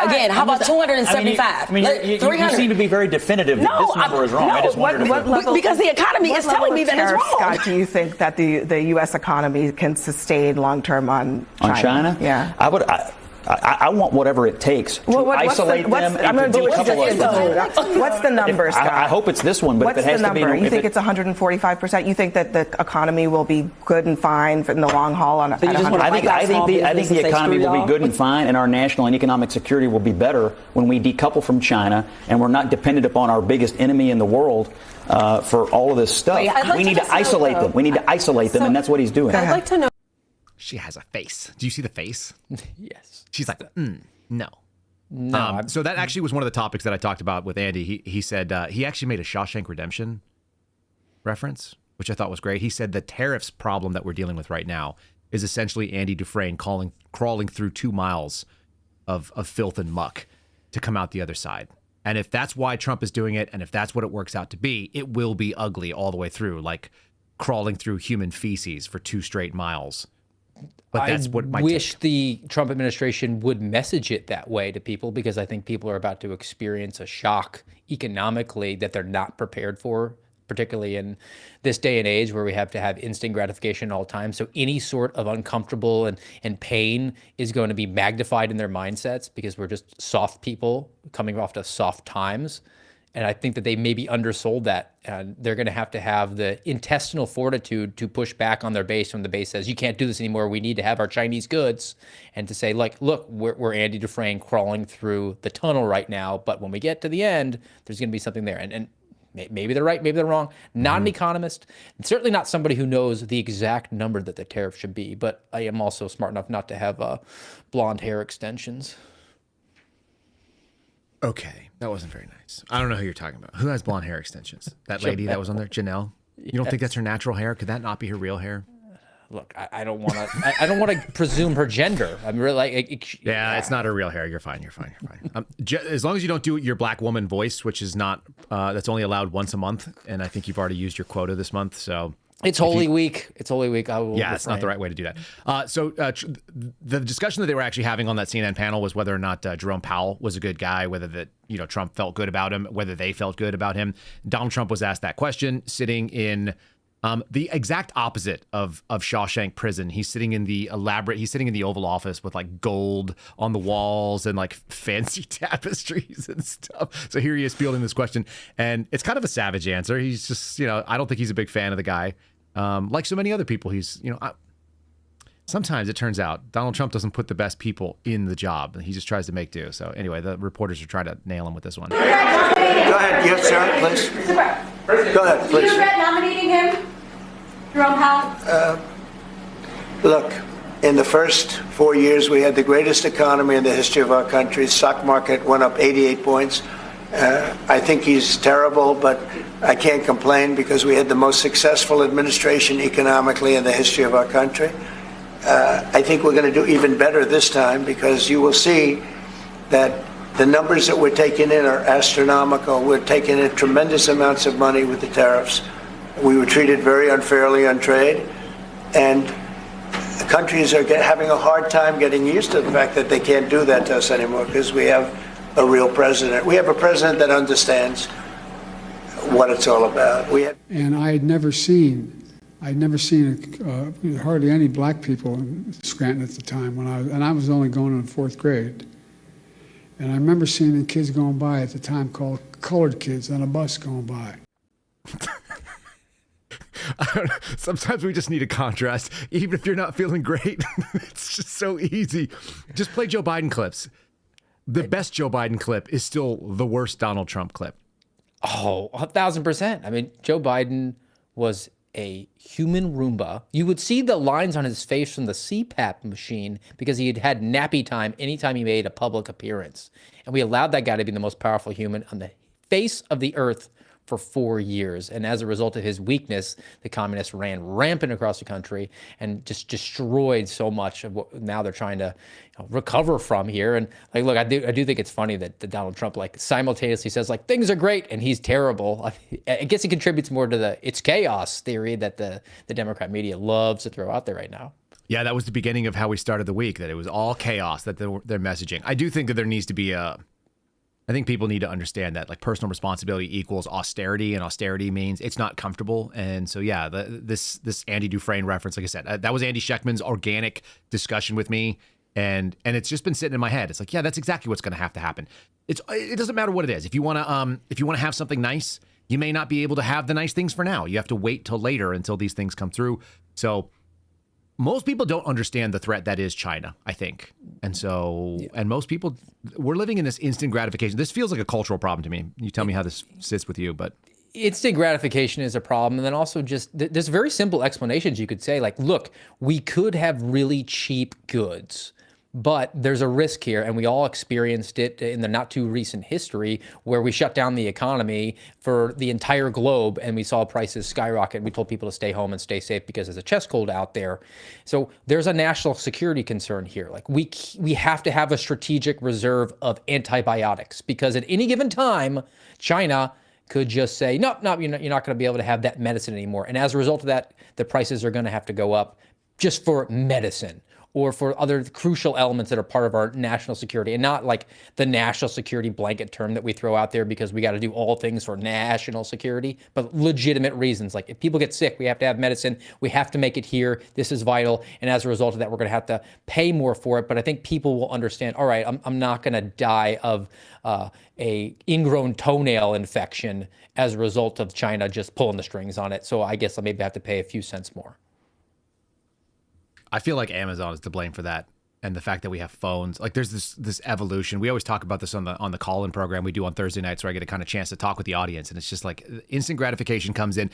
Again, how about 275? You seem to be very definitive that this number is wrong. I just wondered what level, because the economy is telling me that it's wrong. Scott, do you think that the U.S. economy can sustain long term on China? On China? Yeah. I want whatever it takes to isolate them and to do a couple of things. What's the number, Scott? I hope it's this one, but what's if it has the number? to be... You think it's 145%? You think that the economy will be good and fine in the long haul on I think the economy will be good and fine, and our national and economic security will be better when we decouple from China and we're not dependent upon our biggest enemy in the world for all of this stuff. We need to isolate them. We need to isolate them, and that's what he's doing. I'd like to know. She has a face. Do you see the face? Yes. She's like, no. No. So that actually was one of the topics that I talked about with Andy. He said he actually made a Shawshank Redemption reference, which I thought was great. He said the tariffs problem that we're dealing with right now is essentially Andy Dufresne crawling through 2 miles of filth and muck to come out the other side. And if that's why Trump is doing it, and if that's what it works out to be, it will be ugly all the way through, like crawling through human feces for 2 straight miles. But that's what I wish the Trump administration would message it that way to people, because I think people are about to experience a shock economically that they're not prepared for, particularly in this day and age where we have to have instant gratification all the time. So any sort of uncomfortable and pain is going to be magnified in their mindsets, because we're just soft people coming off to soft times. And I think that they maybe undersold that, and they're going to have the intestinal fortitude to push back on their base when the base says, you can't do this anymore. We need to have our Chinese goods. And to say, like, look, we're Andy Dufresne crawling through the tunnel right now. But when we get to the end, there's going to be something there. And maybe they're right, maybe they're wrong. Not an economist, and certainly not somebody who knows the exact number that the tariff should be. But I am also smart enough not to have blonde hair extensions. Okay, that wasn't very nice. I don't know who you're talking about. Who has blonde hair extensions? That lady that was on there, Janelle? You don't think that's her natural hair? Could that not be her real hair? Look, I don't want to. I don't want to presume her gender. I'm really like. Yeah, it's not her real hair. You're fine. You're fine. As long as you don't do your black woman voice, which is not. That's only allowed once a month, and I think you've already used your quota this month. So it's Holy Week. It's Holy Week. I will. Yeah, it's not the right way to do that. So the discussion that they were actually having on that CNN panel was whether or not Jerome Powell was a good guy, whether Trump felt good about him, whether they felt good about him. Donald Trump was asked that question, sitting in the exact opposite of Shawshank Prison. He's sitting in the Oval Office with like gold on the walls and like fancy tapestries and stuff. So here he is fielding this question, and it's kind of a savage answer. He's just, I don't think he's a big fan of the guy. Like so many other people, sometimes it turns out Donald Trump doesn't put the best people in the job. He just tries to make do. So anyway, the reporters are trying to nail him with this one. Go ahead. Yes, sir, please. Go ahead, please. Do you regret nominating him, Jerome Powell? Look, in the first 4 years, we had the greatest economy in the history of our country. Stock market went up 88 points. I think he's terrible, but I can't complain because we had the most successful administration economically in the history of our country. I think we're going to do even better this time, because you will see that the numbers that we're taking in are astronomical. We're taking in tremendous amounts of money with the tariffs. We were treated very unfairly on trade, and countries are having a hard time getting used to the fact that they can't do that to us anymore, because we have a real president. We have a president that understands what it's all about. And I'd never seen hardly any black people in Scranton at the time I was only going in 4th grade. And I remember seeing the kids going by at the time called colored kids on a bus going by. I don't know. Sometimes we just need a contrast, even if you're not feeling great. It's just so easy. Just play Joe Biden clips. The best Joe Biden clip is still the worst Donald Trump clip. Oh, 1,000%. I mean, Joe Biden was a human Roomba. You would see the lines on his face from the CPAP machine because he had had nappy time anytime he made a public appearance. And we allowed that guy to be the most powerful human on the face of the earth for 4 years. And as a result of his weakness, the communists ran rampant across the country and just destroyed so much of what now they're trying to recover from here. And like, look, I do think it's funny that Donald Trump like simultaneously says like things are great and he's terrible. I guess he contributes more to the it's chaos theory that the Democrat media loves to throw out there right now. Yeah, that was the beginning of how we started the week, that it was all chaos, that they're messaging. I do think that there needs to be I think people need to understand that like personal responsibility equals austerity, and austerity means it's not comfortable. And so, yeah, this Andy Dufresne reference, like I said, that was Andy Schectman's organic discussion with me. And it's just been sitting in my head. It's like, yeah, that's exactly what's going to have to happen. It doesn't matter what it is. If you want to have something nice, you may not be able to have the nice things for now. You have to wait till later until these things come through. So most people don't understand the threat that is China, I think. And so, and most people, we're living in this instant gratification. This feels like a cultural problem to me. You tell me how this sits with you, but instant gratification is a problem. And then also just there's very simple explanations you could say, like, look, we could have really cheap goods, but there's a risk here. And we all experienced it in the not too recent history where we shut down the economy for the entire globe and we saw prices skyrocket. We told people to stay home and stay safe because there's a chest cold out there. So there's a national security concern here. Like we have to have a strategic reserve of antibiotics because at any given time, China could just say, nope, you're not going to be able to have that medicine anymore. And as a result of that, the prices are going to have to go up just for medicine or for other crucial elements that are part of our national security, and not like the national security blanket term that we throw out there because we got to do all things for national security, but legitimate reasons. Like if people get sick, we have to have medicine. We have to make it here. This is vital. And as a result of that, we're going to have to pay more for it. But I think people will understand, all right, I'm not going to die of a ingrown toenail infection as a result of China just pulling the strings on it. So I guess I maybe have to pay a few cents more. I feel like Amazon is to blame for that, and the fact that we have phones. Like there's this evolution. We always talk about this on the call-in program we do on Thursday nights, where I get a kind of chance to talk with the audience, and it's just like instant gratification comes in.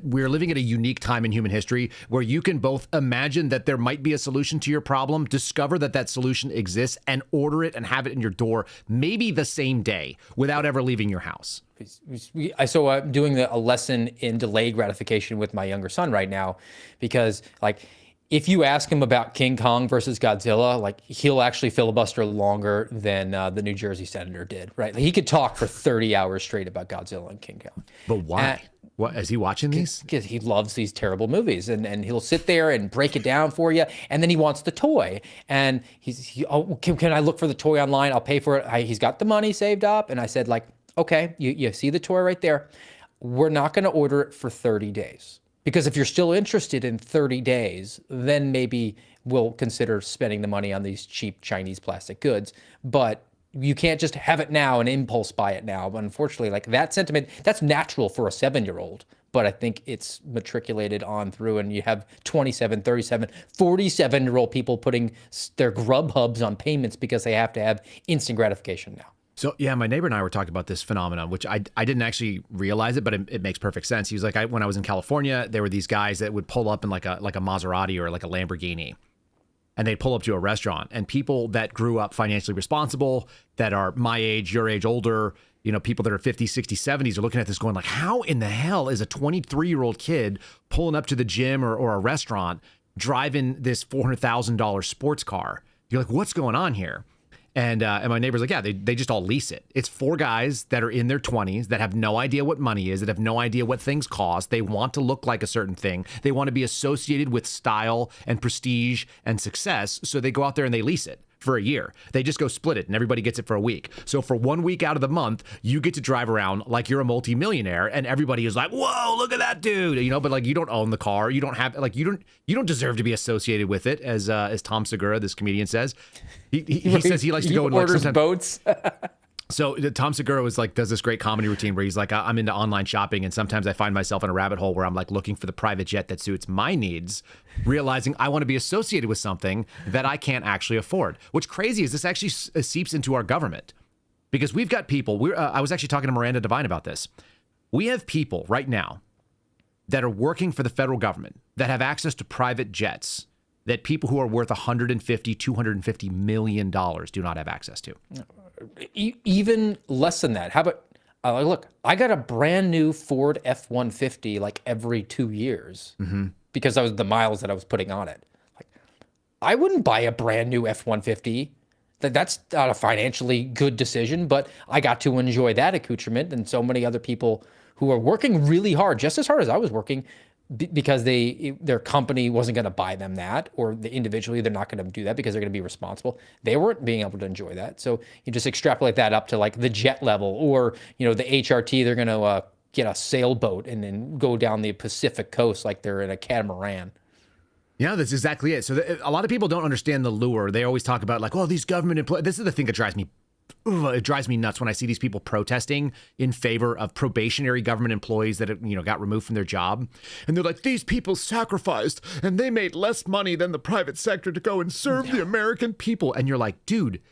We're living at a unique time in human history where you can both imagine that there might be a solution to your problem, discover that solution exists, and order it and have it in your door maybe the same day without ever leaving your house. So I'm doing a lesson in delayed gratification with my younger son right now, because like, if you ask him about King Kong versus Godzilla, like he'll actually filibuster longer than the New Jersey senator did, right? Like, he could talk for 30 hours straight about Godzilla and King Kong. But why? What is he watching these? Because he loves these terrible movies, and he'll sit there and break it down for you, and then he wants the toy, and can I look for the toy online? I'll pay for it. He's got the money saved up, and I said, like, okay, you see the toy right there. We're not going to order it for 30 days. Because if you're still interested in 30 days, then maybe we'll consider spending the money on these cheap Chinese plastic goods. But you can't just have it now and impulse buy it now. But unfortunately, like that sentiment, that's natural for a 7-year-old. But I think it's matriculated on through, and you have 27, 37, 47-year-old people putting their Grubhubs on payments because they have to have instant gratification now. So, yeah, my neighbor and I were talking about this phenomenon, which I didn't actually realize it, but it makes perfect sense. He was like, when I was in California, there were these guys that would pull up in like a Maserati or like a Lamborghini, and they'd pull up to a restaurant, and people that grew up financially responsible, that are my age, your age, older, you know, people that are 50s, 60s, 70s are looking at this going like, how in the hell is a 23-year-old kid pulling up to the gym or a restaurant driving this $400,000 sports car? You're like, what's going on here? And my neighbor's like, yeah, they just all lease it. It's 4 guys that are in their 20s that have no idea what money is, that have no idea what things cost. They want to look like a certain thing. They want to be associated with style and prestige and success. So they go out there and they lease it for a year. They just go split it and everybody gets it for a week. So for 1 week out of the month, you get to drive around like you're a multimillionaire, and everybody is like, whoa, look at that dude, you know, but like you don't own the car. You don't have, like, you don't deserve to be associated with it, as Tom Segura, this comedian, says. He says he likes to go and orders boats. So Tom Segura does this great comedy routine where he's like, I'm into online shopping, and sometimes I find myself in a rabbit hole where I'm like looking for the private jet that suits my needs, realizing I want to be associated with something that I can't actually afford. What's crazy is this actually seeps into our government, because we've got people. I was actually talking to Miranda Devine about this. We have people right now that are working for the federal government that have access to private jets that people who are worth $150, $250 million do not have access to. Even less than that. How about, look, I got a brand new Ford F-150 like every 2 years because I was the miles that I was putting on it. Like, I wouldn't buy a brand new F-150. That's not a financially good decision, but I got to enjoy that accoutrement, and so many other people who are working really hard, just as hard as I was working, because their company wasn't going to buy them that, or individually they're not going to do that because they're going to be responsible. They weren't being able to enjoy that. So you just extrapolate that up to like the jet level, or, you know, the HRT, they're going to get a sailboat and then go down the Pacific coast like they're in a catamaran. Yeah, that's exactly it. So a lot of people don't understand the lure. They always talk about like, oh, these government employees. This is the thing that drives me. It drives me nuts when I see these people protesting in favor of probationary government employees that have, got removed from their job. And they're like, these people sacrificed and they made less money than the private sector to go and serve the American people. And you're like, dude,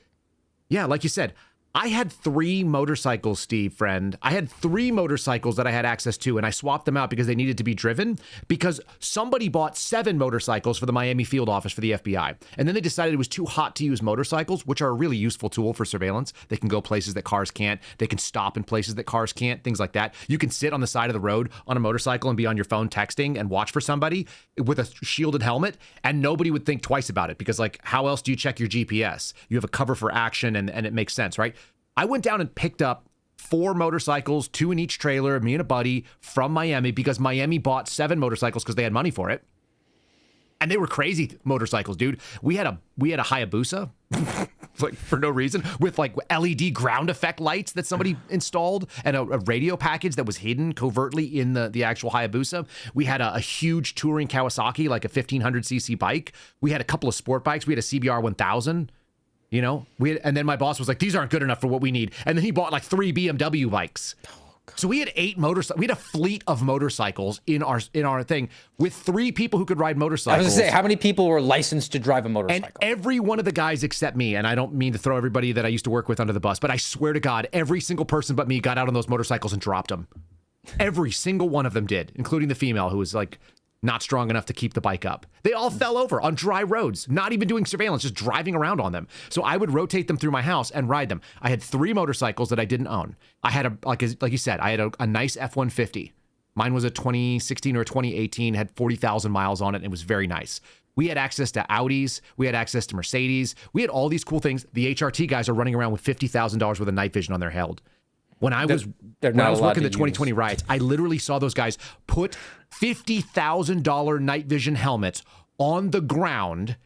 yeah, like you said, I had 3 motorcycles, Steve, friend. I had 3 motorcycles that I had access to, and I swapped them out because they needed to be driven because somebody bought 7 motorcycles for the Miami field office for the FBI. And then they decided it was too hot to use motorcycles, which are a really useful tool for surveillance. They can go places that cars can't. They can stop in places that cars can't, things like that. You can sit on the side of the road on a motorcycle and be on your phone texting and watch for somebody with a shielded helmet, and nobody would think twice about it because, like, how else do you check your GPS? You have a cover for action, and it makes sense, right? I went down and picked up 4 motorcycles, 2 in each trailer, me and a buddy from Miami, because Miami bought 7 motorcycles because they had money for it. And they were crazy motorcycles, dude. We had a Hayabusa, like for no reason, with like LED ground effect lights that somebody installed, and a radio package that was hidden covertly in the actual Hayabusa. We had a huge touring Kawasaki, like a 1500cc bike. We had a couple of sport bikes. We had a CBR 1000. You know, and then my boss was like, these aren't good enough for what we need. And then he bought like 3 BMW bikes. So we had 8 motorcycles. We had a fleet of motorcycles in our thing with 3 people who could ride motorcycles. I was going to say, how many people were licensed to drive a motorcycle? And every one of the guys except me, and I don't mean to throw everybody that I used to work with under the bus, but I swear to God, every single person but me got out on those motorcycles and dropped them. Every single one of them did, including the female who was like not strong enough to keep the bike up. They all fell over on dry roads, not even doing surveillance, just driving around on them. So I would rotate them through my house and ride them. I had 3 motorcycles that I didn't own. I had like you said, I had a nice F-150. Mine was a 2016 or 2018, had 40,000 miles on it, and it was very nice. We had access to Audis. We had access to Mercedes. We had all these cool things. The HRT guys are running around with $50,000 worth of night vision on their head. When I was working the 2020 riots, I literally saw those guys put $50,000 night vision helmets on the ground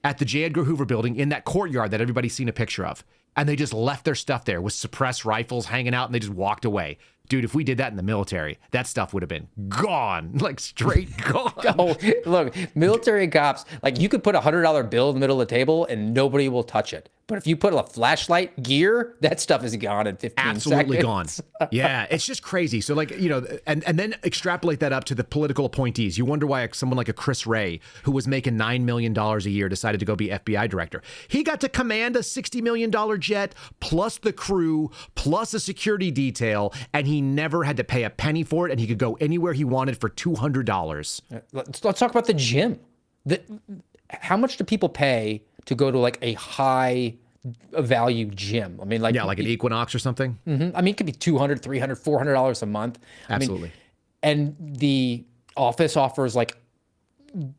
at the J. Edgar Hoover building in that courtyard that everybody's seen a picture of. And they just left their stuff there with suppressed rifles hanging out, and they just walked away. Dude, if we did that in the military, that stuff would have been gone, like straight gone. Oh, look, military cops, like you could put $100 bill in the middle of the table and nobody will touch it. But if you put a flashlight gear, that stuff is gone in 15 Absolutely seconds. Gone. Yeah, it's just crazy. So like, you know, and then extrapolate that up to the political appointees. You wonder why someone like a Chris Wray, who was making $9 million a year, decided to go be FBI director. He got to command a $60 million jet, plus the crew, plus a security detail, and he never had to pay a penny for it, and he could go anywhere he wanted for $200. Let's talk about the gym. How much do people pay to go to like a high value gym? I mean, like, yeah, like an Equinox or something. Mm-hmm. I mean, it could be $200, $300, $400 a month. Absolutely. I mean, and the office offers like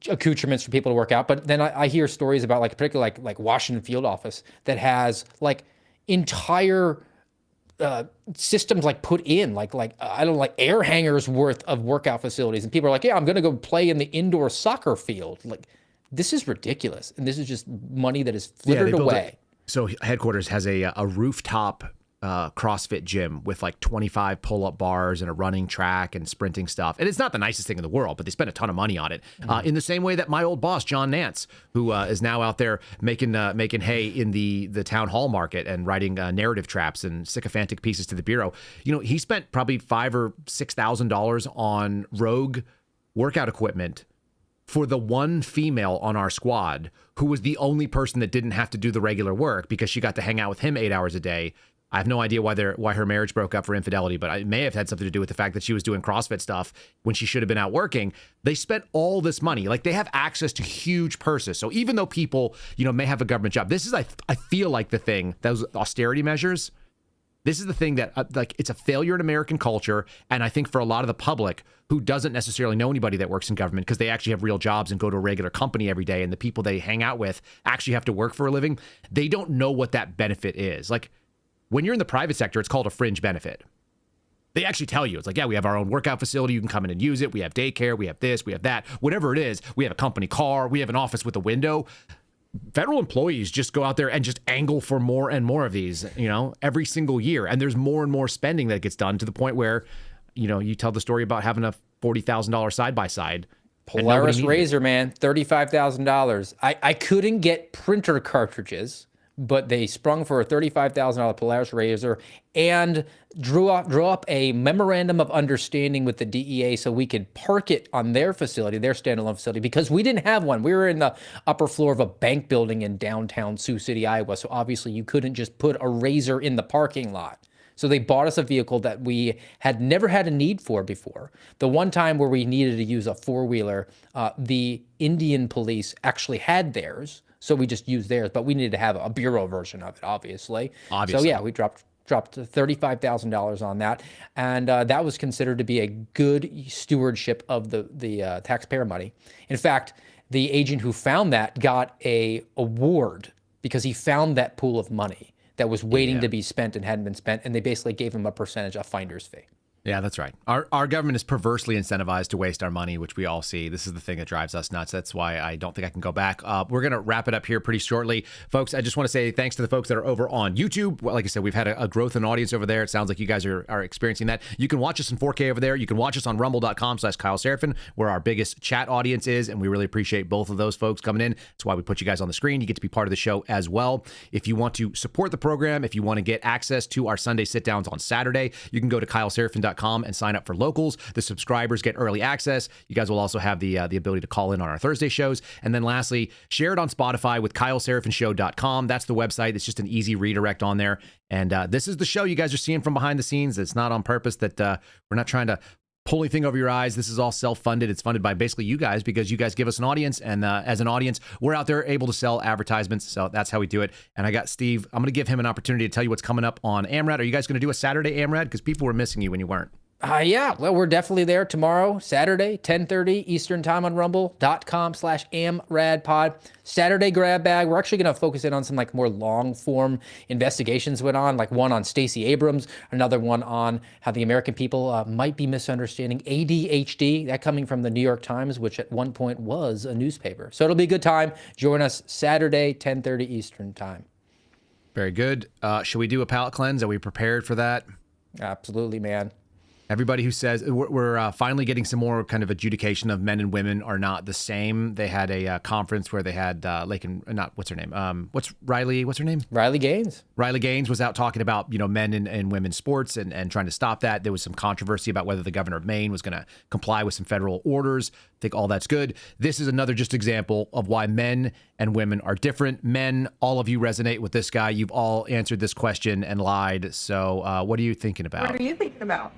accoutrements for people to work out. But then I hear stories about like particularly like Washington field office that has like entire systems like put in like I don't know, like air hangers worth of workout facilities, and people are like, yeah, I'm gonna go play in the indoor soccer field. Like, this is ridiculous, and this is just money that is flittered away. So headquarters has a rooftop CrossFit gym with like 25 pull-up bars and a running track and sprinting stuff. And it's not the nicest thing in the world, but they spend a ton of money on it. In the same way that my old boss, John Nance, who is now out there making hay in the town hall market and writing narrative traps and sycophantic pieces to the Bureau, you know, he spent probably $5,000 or $6,000 on rogue workout equipment for the one female on our squad who was the only person that didn't have to do the regular work because she got to hang out with him 8 hours a day. I have no idea why her marriage broke up for infidelity, but it may have had something to do with the fact that she was doing CrossFit stuff when she should have been out working. They spent all this money. Like, they have access to huge purses. So even though people, you know, may have a government job, this is, I feel like, the thing, those austerity measures, this is the thing that, like, it's a failure in American culture. And I think for a lot of the public who doesn't necessarily know anybody that works in government because they actually have real jobs and go to a regular company every day, and the people they hang out with actually have to work for a living, they don't know what that benefit is. Like, when you're in the private sector, it's called a fringe benefit. They actually tell you, it's like, yeah, we have our own workout facility. You can come in and use it. We have daycare. We have this. We have that. Whatever it is, we have a company car. We have an office with a window. Federal employees just go out there and just angle for more and more of these, you know, every single year. And there's more and more spending that gets done to the point where, you know, you tell the story about having a $40,000 side-by-side. Polaris Razor, man, $35,000. I couldn't get printer cartridges but they sprung for a $35,000 Polaris razor and drew up a memorandum of understanding with the DEA so we could park it on their facility, their standalone facility, because we didn't have one. We were in the upper floor of a bank building in downtown Sioux City, Iowa, so obviously you couldn't just put a razor in the parking lot. So they bought us a vehicle that we had never had a need for before. The one time where we needed to use a four-wheeler, the Indian police actually had theirs, so we just used theirs, but we needed to have a bureau version of it, obviously. So yeah, we dropped $35,000 on that, and that was considered to be a good stewardship of the taxpayer money. In fact, the agent who found that got a award because he found that pool of money that was waiting to be spent and hadn't been spent, and they basically gave him a percentage, a finder's fee. Yeah, that's right. Our government is perversely incentivized to waste our money, which we all see. This is the thing that drives us nuts. That's why I don't think I can go back. We're going to wrap it up here pretty shortly. Folks, I just want to say thanks to the folks that are over on YouTube. Well, like I said, we've had a growth in audience over there. It sounds like you guys are experiencing that. You can watch us in 4K over there. You can watch us on rumble.com/Kyle Seraphin, where our biggest chat audience is, and we really appreciate both of those folks coming in. That's why we put you guys on the screen. You get to be part of the show as well. If you want to support the program, if you want to get access to our Sunday sit-downs on Saturday, you can go to KyleSeraphin.com and sign up for locals. The subscribers get early access. You guys will also have the ability to call in on our Thursday shows. And then lastly, share it on Spotify with KyleSeraphinShow.com. That's the website. It's just an easy redirect on there. And this is the show you guys are seeing from behind the scenes. It's not on purpose that we're not trying to pull anything over your eyes. This is all self-funded. It's funded by basically you guys because you guys give us an audience. And as an audience, we're out there able to sell advertisements. So that's how we do it. And I got Steve. I'm going to give him an opportunity to tell you what's coming up on AMRAD. Are you guys going to do a Saturday AMRAD? Because people were missing you when you weren't. Yeah, well, we're definitely there tomorrow, Saturday, 10:30 Eastern time on rumble.com/AMRADPod. Saturday grab bag. We're actually going to focus in on some more long form investigations went on, like one on Stacey Abrams, another one on how the American people might be misunderstanding ADHD, that coming from the New York Times, which at one point was a newspaper. So it'll be a good time. Join us Saturday, 10:30 Eastern time. Very good. Should we do a palate cleanse? Are we prepared for that? Absolutely, man. Everybody who says we're finally getting some more kind of adjudication of men and women are not the same. They had a conference where they had what's her name? What's her name? Riley Gaines. Riley Gaines was out talking about, men and women's sports and trying to stop that. There was some controversy about whether the governor of Maine was going to comply with some federal orders. I think all that's good. This is another just example of why men and women are different. Men, all of you resonate with this guy. You've all answered this question and lied. So what are you thinking about? What are you thinking about?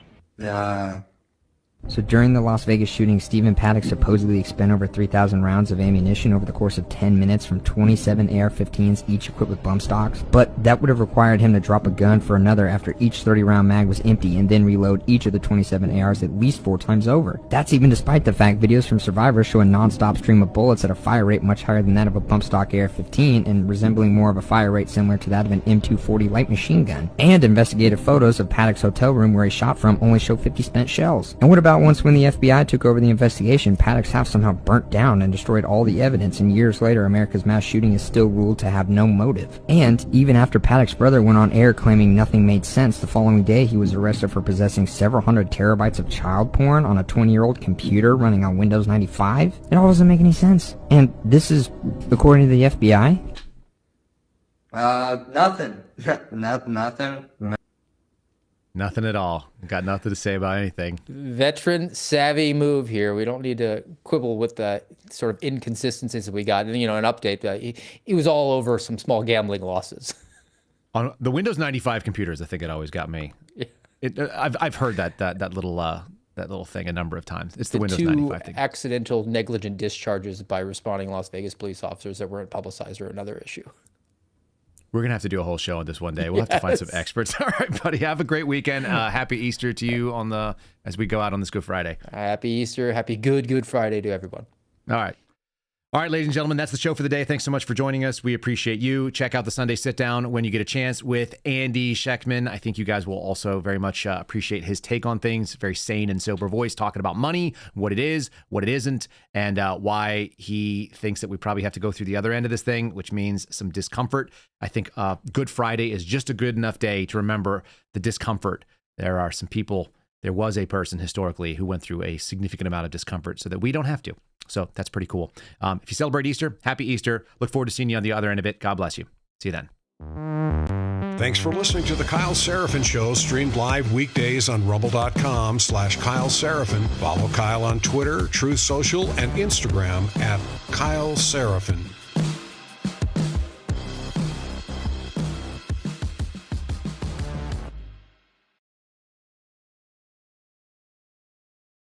So during the Las Vegas shooting, Stephen Paddock supposedly expended over 3,000 rounds of ammunition over the course of 10 minutes from 27 AR-15s, each equipped with bump stocks. But that would have required him to drop a gun for another after each 30-round mag was empty and then reload each of the 27 ARs at least 4 times over. That's even despite the fact videos from survivors show a non-stop stream of bullets at a fire rate much higher than that of a bump stock AR-15 and resembling more of a fire rate similar to that of an M240 light machine gun. And investigative photos of Paddock's hotel room where he shot from only show 50 spent shells. And what about once when the FBI took over the investigation, Paddock's house somehow burnt down and destroyed all the evidence, and years later America's mass shooting is still ruled to have no motive. And even after Paddock's brother went on air claiming nothing made sense, the following day he was arrested for possessing several hundred terabytes of child porn on a 20-year-old computer running on Windows 95. It all doesn't make any sense. And this is according to the FBI? Nothing. Nothing. Nothing at all. Got nothing to say about anything. Veteran savvy move here. We don't need to quibble with the sort of inconsistencies that we got. And, an update. He was all over some small gambling losses. On the Windows 95 computers, I think it always got me. Yeah. I've heard that little thing a number of times. It's the Windows 95 thing. Accidental negligent discharges by responding Las Vegas police officers that weren't publicized are another issue. We're going to have to do a whole show on this one day. We'll have to find some experts. All right, buddy. Have a great weekend. Happy Easter to you as we go out on this Good Friday. Happy Easter. Happy Good Friday to everyone. All right. All right, ladies and gentlemen, that's the show for the day. Thanks so much for joining us. We appreciate you. Check out the Sunday Sit Down when you get a chance with Andy Schechtman. I think you guys will also very much appreciate his take on things. Very sane and sober voice, talking about money, what it is, what it isn't, and why he thinks that we probably have to go through the other end of this thing, which means some discomfort. I think Good Friday is just a good enough day to remember the discomfort. There are some people, there was a person historically who went through a significant amount of discomfort so that we don't have to. So that's pretty cool. If you celebrate Easter, happy Easter. Look forward to seeing you on the other end of it. God bless you. See you then. Thanks for listening to The Kyle Seraphin Show, streamed live weekdays on rumble.com/Kyle Seraphin. Follow Kyle on Twitter, Truth Social, and Instagram at Kyle Seraphin.